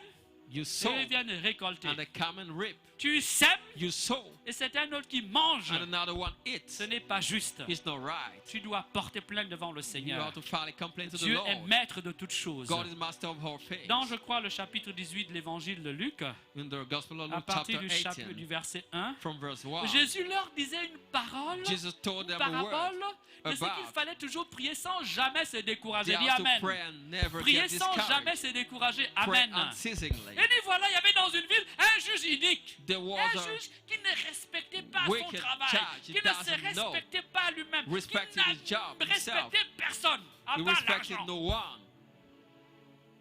You et sow ils viennent récolter. and they come and reap. Tu sèmes You sow et c'est un autre qui mange. and another one eats. Ce n'est pas juste. It's not right. Tu dois porter plainte devant le You Seigneur. have to file a complaint to the Dieu est Lord. maître de toutes choses. God is master of all things. Dans, je crois, le chapitre 18 de l'évangile de Luc, In the Gospel of à Luke, partir chapter du chapitre 18, du verset 1, from verse 1, Jésus leur disait une parole, Jesus told une them a word. parabole, de ce qu'il about fallait toujours prier sans jamais se décourager. They Dis have to Amen. pray and never Prier get sans jamais discouraged. se décourager. Pray Amen. unceasingly. Et dit voilà, il y avait dans une ville un juge inique. There was Un a juge qui ne respectait pas son wicked travail, judge. qui He ne se doesn't know. respectait pas lui-même, qui Respected his job ne himself. respectait personne, à He part respected l'argent. no one.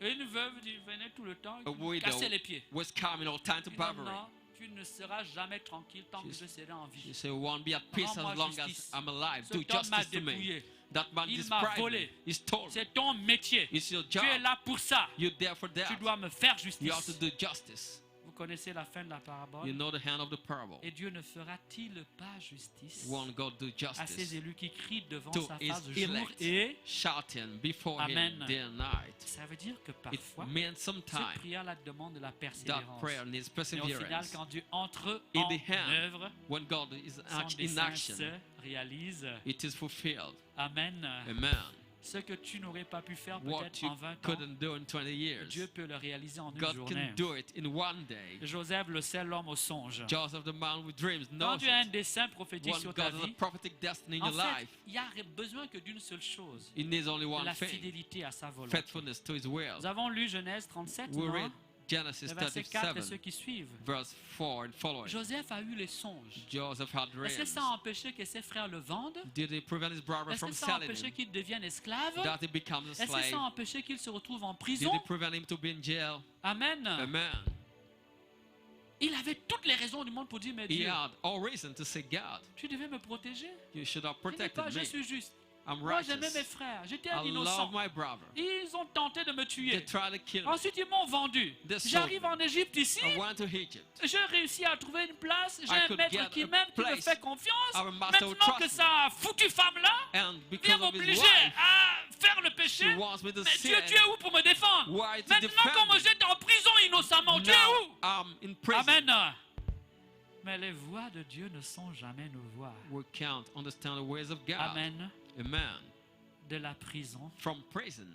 Et une veuve qui venait tout le temps, A qui widow cassait les pieds. was coming all time to Il dit, non, Barbary. non, tu ne seras jamais tranquille tant que She's- je serai en vie. You say, won't be at peace as Rends-moi long justice. as I'm alive. Cet Do homme m'a justice to me. dépouillé. That man Il m'a described volé. me. He stole me. C'est ton métier. It's your Tu es job. là pour ça. You're there for that. Tu dois me faire You have to justice. do justice. Vous connaissez la fin de la parabole. You know the hand of the parable. Et Dieu ne fera-t-il pas justice Won't God do à ses justice élus qui crient devant to sa his face jour elect, et... shouting before Amen. him day and night? Ça veut dire que It parfois, means cette sometimes prière la demande de la that persévérance. prayer needs Mais au final, perseverance. quand Dieu entre In en the hand, œuvre, When God is son in dessein action, se réalise. it is fulfilled. Amen. Amen. Ce que tu n'aurais pas pu faire What peut-être you en 20 ans, couldn't do in 20 years, Dieu peut le réaliser en une God journée. can do it in one day. Joseph le sait, l'homme au songe. Joseph, the man with dreams, Quand knows tu as un it. dessein prophétique When sur ta God has a vie, prophetic destiny in en your fait, life, il y a besoin que d'une seule chose, it needs only de one la thing: fidélité à sa volonté. faithfulness to His will. Nous avons lu Genèse 37, We non? read Genesis Le verset 4 et ceux 37, qui suivent. verse 4 and following. Joseph a eu les songes. Joseph had Est-ce que dreams. ça a empêché que ses frères le vendent? Did he prevent his brother Est-ce from que ça a selling empêché him? qu'il devienne esclave? That he becomes a Est-ce que ça a slave? empêché qu'il se retrouve en Did prison? it prevent him to be in jail? Amen. Amen. Il avait toutes les raisons du monde pour dire, mais He Dieu, had all reason to say, God, tu devais me protéger. you should have Il dit pas, protected je me. suis juste. I'm Moi, j'aimais mes righteous. frères. J'étais un I innocent. love my brother. Ils ont tenté de me They tuer. tried to kill me. Ensuite, ils m'ont vendu. They sold J'arrive me. en Égypte ici. I went to Egypt. J'ai réussi à trouver une place. J'ai I un could maître get qui a m'aime, qui me place. fait confiance. Our master will Maintenant que trust me. sa foutue femme-là And vient because of his m'obliger wife, à faire le péché, she wants me to mais sin. Dieu, tu es où pour me défendre? Why to Maintenant, defend comme me? j'étais en prison innocemment, Dieu est Now où? I'm in prison. Amen. Mais les voies de Dieu ne sont jamais nos voies. We can't understand the ways of God. Amen. Amen. De la prison, From prison,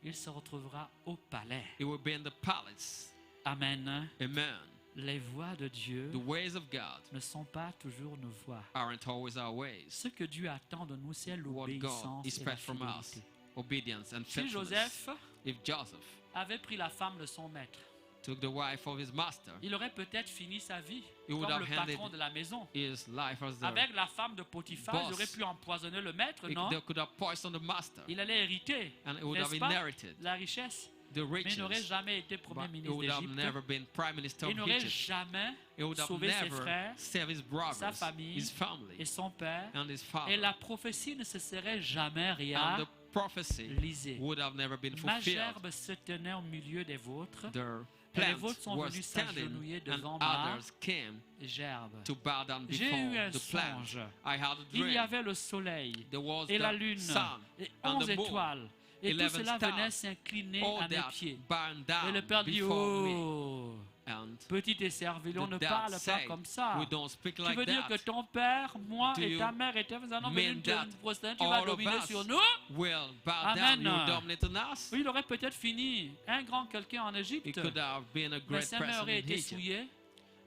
il se retrouvera au palais. it will be in the palace. Amen. Amen. Les voies de Dieu The ways of God ne sont pas toujours nos voies. aren't always our ways. Ce que Dieu attend de nous, c'est What God l'obéissance et la expects from us, fidélité. obedience and Si faithfulness. Joseph If Joseph avait pris la femme de son maître, took the wife of his master, il aurait peut-être fini sa vie He would comme have le handed patron de la maison. his life as the Avec la femme de Potiphar, boss. il aurait pu empoisonner le maître, non? they could have poisoned the master, Il allait hériter, and he would have n'est-ce pas, inherited la richesse, the mais il n'aurait riches, jamais été premier but he ministre would have d'Égypte. never been prime minister Il of n'aurait Egypt. jamais He would have sauvé ses never frères, saved his brothers, sa famille his family, et son père. and his Et father. la prophétie ne se serait jamais And réalisée. the prophecy Lisez. would have never been Ma fulfilled. gerbe se tenait au milieu des vôtres. Their Et les plants vôtres sont were venus standing, s'agenouiller and devant ma others came gerbe. to bow down J'ai eu before un the plant. songe. I had a Il y dream. avait le soleil There was et la the lune sun et and 11 the moon. étoiles. Et tout 11 cela stars. venait s'incliner All à mes that pieds. bowing Et le down Père dit, before me. oh, And petit et servile, on the ne dad parle pas said, comme ça. we don't speak Tu like veux dire que that. ton père, moi Do et you ta mère et nous allons mean venir that te prosterner, tu vas all of dominer us sur nous? will bow Amen. down, you dominate on us? Oui, il aurait peut-être fini un grand quelqu'un en He Égypte. could have been a Mais great sa main person aurait in été Egypt. souillée,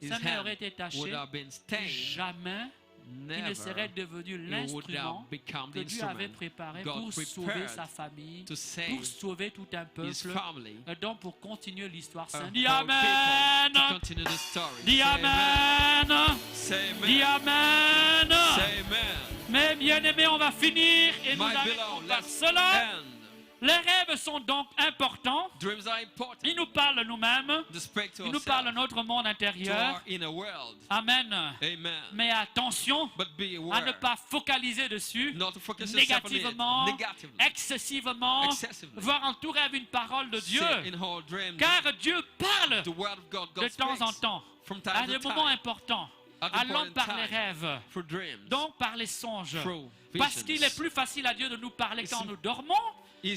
His sa main aurait hand été would tachée. have been stained. Jamais il ne Never serait devenu he would l'instrument have become que the Dieu avait instrument préparé God pour sauver prepared sa famille, to pour save sauver tout un his peuple, family. et donc pour continuer l'histoire a sainte. whole Dis people Amen! to continue the story. Dis Say amen. Amen! Say Dis amen. Amen! Say amen. Mes bien-aimés, on va finir et nous My arrêtons beloved, par let's cela. end. Les rêves sont donc importants. Dreams are important. Ils nous parlent de nous-mêmes. They speak to Ils nous parlent de ourselves, notre monde to intérieur. our inner world. Amen. Amen. Mais attention But be à ne aware pas focaliser dessus not to focus yourself on it négativement, negatively, excessivement, excessively. voire en tout rêve une parole de Dieu. Say in whole dream, Car Dieu parle the word of God, de God temps en speaks temps, from à time des to moments time, importants. at Allons important par les time, rêves, for dreams, donc par les songes. through Parce qu'il est visions. plus facile à Dieu de nous parler quand It's nous dormons.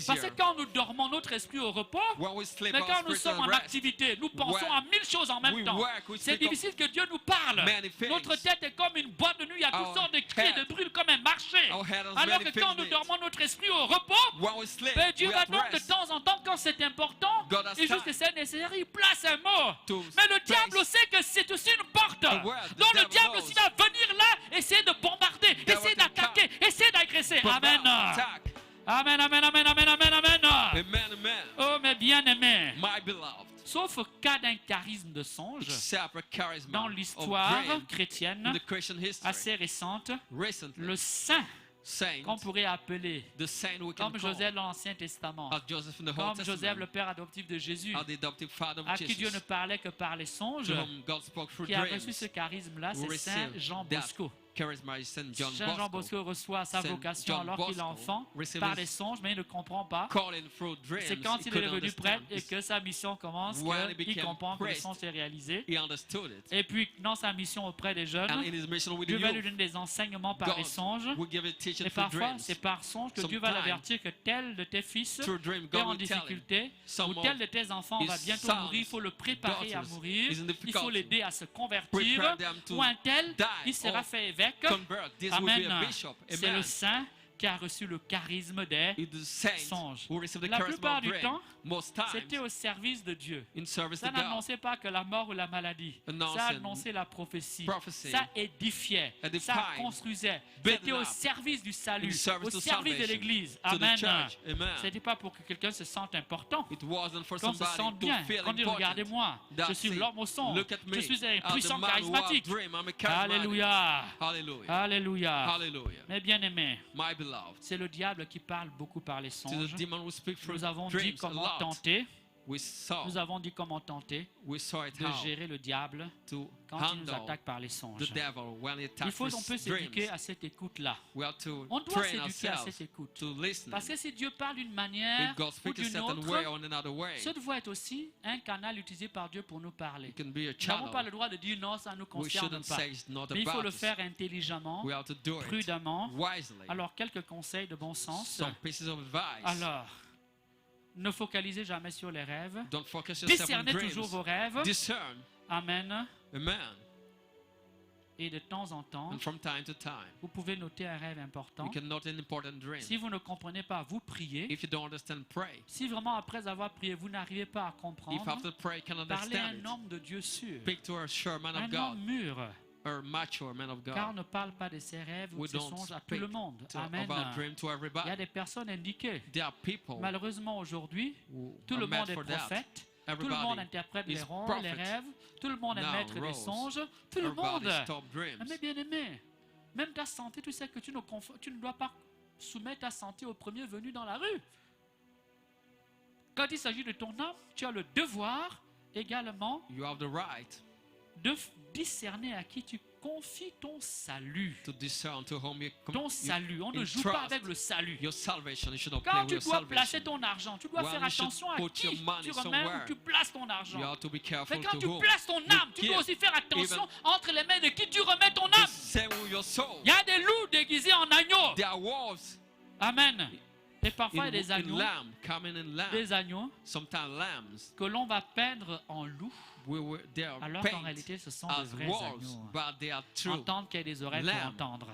Parce Easier que quand nous dormons, notre esprit est au repos. when we sleep, Mais our quand nous spirit sommes en will rest. activité, nous pensons When à 1000 choses en même we temps. work, we C'est speak of difficile que Dieu nous parle. many things. Notre tête est comme une boîte de nuit, il y a toutes Our sortes de cris et de head- brûles comme un marché. Our head has Alors many que quand things nous in it. dormons, notre esprit est au repos. When we sleep, Mais Dieu we va have donc de rest. temps en temps, quand c'est important, God has et juste time que c'est nécessaire, il place un mot. to Mais le place diable sait que c'est aussi une porte. a word. The Donc le devil diable knows. aussi va venir là, essayer de bombarder, essayer will d'attaquer, essayer d'agresser. Put Amen. down, attack. Amen, amen, amen, amen, amen, amen. Amen, amen. Oh, mes bien-aimés. My beloved, Sauf au cas d'un charisme de songe, except a charisma dans of l'histoire dream in chrétienne the Christian history, assez récente, recently, le saint saint, qu'on pourrait appeler, the saint we can comme call, Joseph dans l'Ancien Testament, as Joseph in the Old comme Joseph Testament, le père adoptif de Jésus, as the adoptive father of à qui Dieu ne Jesus, parlait que par les songes, to whom God spoke through qui a reçu dreams, ce charisme-là, who c'est Saint received Jean that Bosco. charisma is Saint John Saint Jean Bosco, Bosco reçoit sa Saint vocation John alors qu'il est Bosco enfant received par his les songes, mais il ne comprend pas. calling through dreams. C'est quand He il est couldn't devenu prêtre understand. et que sa mission commence When he qu'il became comprend que le priest, songe s'est réalisé. He understood it. Et puis, dans sa mission auprès des jeunes, And in his mission with the Dieu va lui youth, donner des enseignements par les God songes. will give a teaching Et through parfois, dreams. c'est par songe que Dieu va Sometimes, l'avertir que tel de tes fils Through dream, est God en will tell him, difficulté, some ou of tel de tes enfants va his bientôt sons, mourir, il faut le préparer à daughters mourir, is in il faut difficulty. l'aider à se convertir, Prepare them to ou un tel, die il sera or fait évêque. convert. This will be a Amen. bishop. C'est le Amen. saint qui a reçu le charisme des It is saints songes. who receive the La charisma plupart of du dream. temps, Most times, c'était au service de Dieu. in service Ça to God. n'annonçait pas que la mort ou la maladie. Announced Ça annonçait la prophétie. prophecy. Ça édifiait. Edifying. Ça construisait. Building C'était au up. service du salut. In service Au to service de salvation. l'Église. To the Amen. church. Amen. C'était pas pour que quelqu'un se sente important. It wasn't for Qu'on se somebody sente to bien. feel Qu'on dit, important. regardez-moi. Je That's suis it. l'homme au son. Look at me. Je suis un I'm the puissant man who has charismatique. dream. I'm a charismatic. Alléluia. Hallelujah. Alléluia. Hallelujah. Mais bien aimé, My beloved. c'est le diable qui parle beaucoup par les To songes. the demon who speak through Nous avons dit dreams a comment lot. tenter. We saw We saw it it how gérer le diable to quand il nous handle attaque par les the songes. devil when he On attacks peut with s'éduquer dreams. à cette écoute-là. We have to On doit train s'éduquer à ourselves cette écoute. to listen. Parce que si Dieu parle d'une manière If God ou speaks a d'une certain way autre, or in another way, ce doit être aussi un canal utilisé par Dieu pour nous parler. it can be a Nous n'avons pas channel. le droit de dire non, ça ne nous We concerne shouldn't pas. say it's not Mais il faut about le us. faire intelligemment, We have to do it prudemment. wisely. Alors, quelques conseils de bon sens. Some pieces of advice. Alors, ne focalisez jamais sur les rêves. Don't focus yourself on Discernez toujours dreams. vos rêves. Discern. Amen. Amen. Et de temps en temps, And from time to time, vous pouvez noter un rêve important. you can note an important dream. Si vous ne comprenez pas, vous priez. If you don't understand, pray. Si vraiment après avoir prié, vous n'arrivez pas à If comprendre, after prayer you can parlez à understand un homme de Dieu sûr, it, speak to a sure man of un God homme mûr, or mature man of car on God. ne parle pas de ses rêves ou de We ses don't songes à tout speak le monde. to, Amen. about dream to Il y a everybody. des personnes indiquées. There are people Malheureusement, aujourd'hui, who tout are le made monde est for that. prophète. Tout le monde Everybody interprète is les ronds, prophet. les rêves. Tout le monde est Now, maître des rose. songes. Tout le monde. Everybody stop dreams. Mais bien aimé, même ta santé, tu sais que tu ne dois pas soumettre ta santé au premier venu dans la rue. Quand il s'agit de ton âme, tu as le devoir également You have the right de discerner à qui tu confies ton salut. to discern to whom you Ton salut. On ne joue trust pas avec le salut. your salvation. You should not play Quand with tu your dois placer salvation. ton argent, tu dois When faire you should attention à put qui your money tu remets somewhere. ou tu places ton You argent. have to be Mais careful quand to tu whom places ton you âme, tu give. dois aussi faire attention Even entre les mains de qui tu remets ton the âme. same with your soul. Il y a des loups déguisés en agneaux. There are wolves Amen. Et parfois, il y a des in agneaux, lamb, coming in lamb. des agneaux Sometimes lambs, que l'on va peindre en loups, they are alors qu'en painted réalité, ce sont de as vrais wolves, agneaux. but they are true. Entendre qu'il y a des oreilles pour Lamb. entendre.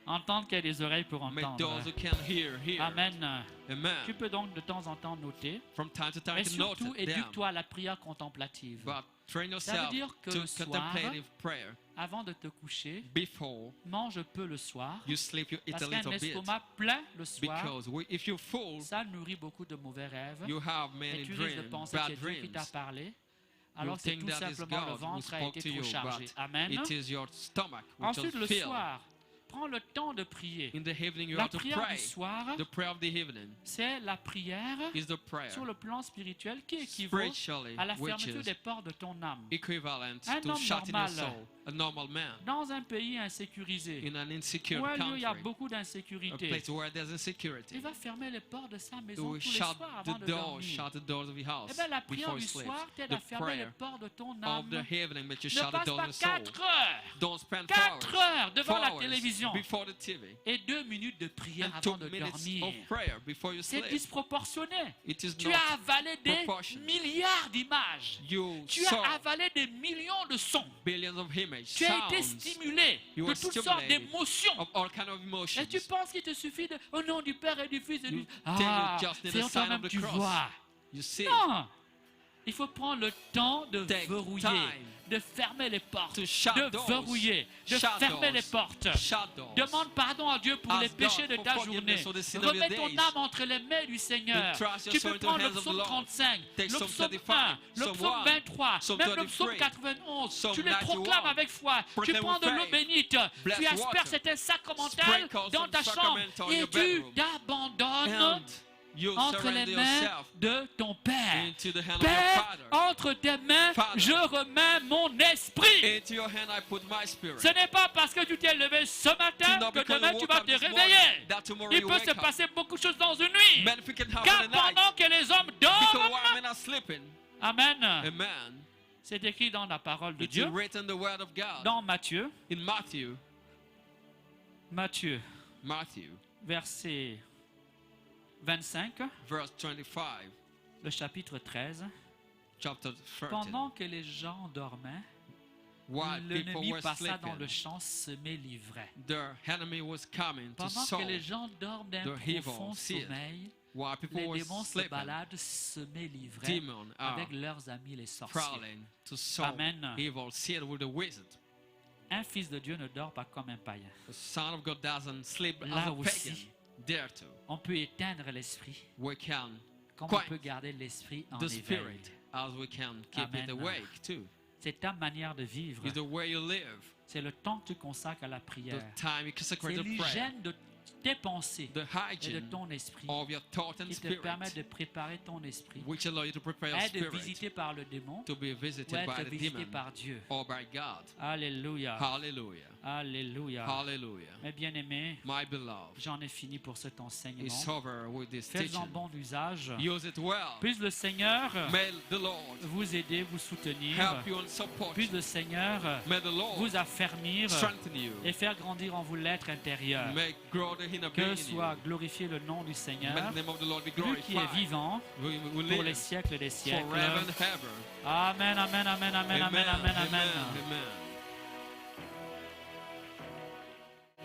Entendre qu'il y a des oreilles pour Make entendre. those who can hear. Amen. Amen. Tu peux donc de temps en temps noter, From time to time, mais you can note surtout it down. éduque-toi à la prière contemplative. But train Ça veut yourself dire que to le soir, contemplative prayer. avant de te coucher, Before mange peu le soir, you sleep, you eat parce a qu'un little bit. estomac plein le soir, Because if you're full, ça nourrit beaucoup de mauvais rêves. you have Et many tu risques de dreams, penser que bad c'est Dieu qui t'a dreams. parlé, alors You que c'est think tout that is simplement le God who ventre a spoke été to trop you, chargé. but Amen. it is your stomach which Ensuite, is le filled. soir, prends le temps de prier. In the evening, you La have to prière pray. du soir, The prayer of the evening c'est la prière is the prayer sur le plan spirituel qui équivaut spiritually, à la which fermeture is des portes de ton âme. equivalent Un to homme shutting your normal. soul. A normal man Dans un pays insécurisé, in an insecure où il y a country, beaucoup a d'insécurité, place where there's insecurity, il va fermer les portes de sa you maison will tous les shut soirs the avant de doors, dormir. shut the doors of your house Eh bien, la prière before du you sleep. soir t'aide The à fermer les prayer portes de ton of âme. the evening makes you Ne shut the passe door pas of your soul. 4 heures, Don't spend 4 heures devant 4 la hours télévision before the TV et 2 minutes de prière and avant 2 de minutes dormir. of prayer before you C'est sleep. disproportionné. It is Tu not as avalé des proportional. milliards d'images. You Tu saw as avalé des millions de sons. billions of images, Tu as été sounds, stimulé You de were toutes sortes stimulated d'émotions. of all kind of emotions. Et tu penses qu'il te suffit de au nom du Père et du Fils et du... You Ah, think you just need c'est a en sign toi-même of the tu cross. vois. You see, Non. Il faut prendre le temps de Take verrouiller, time de fermer les portes, to shut de doors. verrouiller, de Shut fermer doors. les portes. shut doors. Demande pardon à Dieu pour Ask les péchés God de for ta journée. forgiveness for the sin of your Remets ton days. âme entre les mains du Seigneur. Entrust your Tu soul peux into the prendre le hands of the psaume Lord. 35, Take le Psalm psaume 35, 1, le Psalm psaume 1, 23, Psalm même le psaume 23, 91. Psalm Tu les 91. proclames avec foi. Tu Proclaim prends de with l'eau faith. bénite. Bless Tu asperges water. certains sacramentales Sprinkle dans some ta chambre sacramental in et your tu bedroom. t'abandonnes And you entre les surrender mains yourself de ton Père. into the hand of your Père, Father. entre tes mains, Father. je remets mon esprit. Into your hand I put my spirit. Ce n'est pas parce que tu t'es levé ce matin Not que because demain you tu woke vas up te this morning, réveiller. that tomorrow Il you peut wake se up. passer beaucoup de choses dans une nuit. Many things can happen Car in the night. pendant que les hommes Because dorment, while men are sleeping, Amen, amen, c'est écrit dans la parole de it is Dieu, written the word of God. dans Matthieu, In Matthew, verset 25, verse 25, le chapitre 13. chapter 13. Pendant que les gens dormaient, While people l'ennemi were passa dans le sleeping, champ semé l'ivraie. the enemy was coming to Pendant sow. que les gens dorment d'un the evil profond seed. sommeil, While people les were démons se sleeping, baladent semés l'ivraie demons are avec leurs amis les sorciers. prowling to sow Amen. evil seed with the wizard. Un fils de Dieu ne dort pas comme un païen. The Son of God doesn't sleep Là as a aussi. pagan. There too, On peut éteindre l'esprit we can comme on quiet peut garder l'esprit en the éveil. spirit as we can keep Amen. it awake too. C'est ta manière de vivre. It's the way you live, C'est le temps que tu consacres à la the prière. time you consecrate C'est to prayer, l'hygiène de tes pensées the et de hygiene ton esprit of your thought and qui te spirit, permet de préparer ton esprit, which allow you to prepare your être spirit visité par le démon to be ou visited être by the visité demon par Dieu. or by God. Alléluia. Hallelujah. Alléluia. Hallelujah. Mes bien-aimés, My beloved, j'en ai fini pour cet it's enseignement. over with this Faites-en teaching. bon usage. Use it well. Puisse le Seigneur May the Lord vous aider, vous soutenir. help you and support Puisse you. le Seigneur May the Lord vous affermir strengthen you. et faire grandir en vous l'être intérieur. May grow the inner being Que in soit you. glorifié le nom du May Seigneur, the name of the Lord be lui qui est glorified. vivant We pour les live siècles des siècles. forever and ever. Amen, amen, amen, amen, amen, amen, amen. Amen.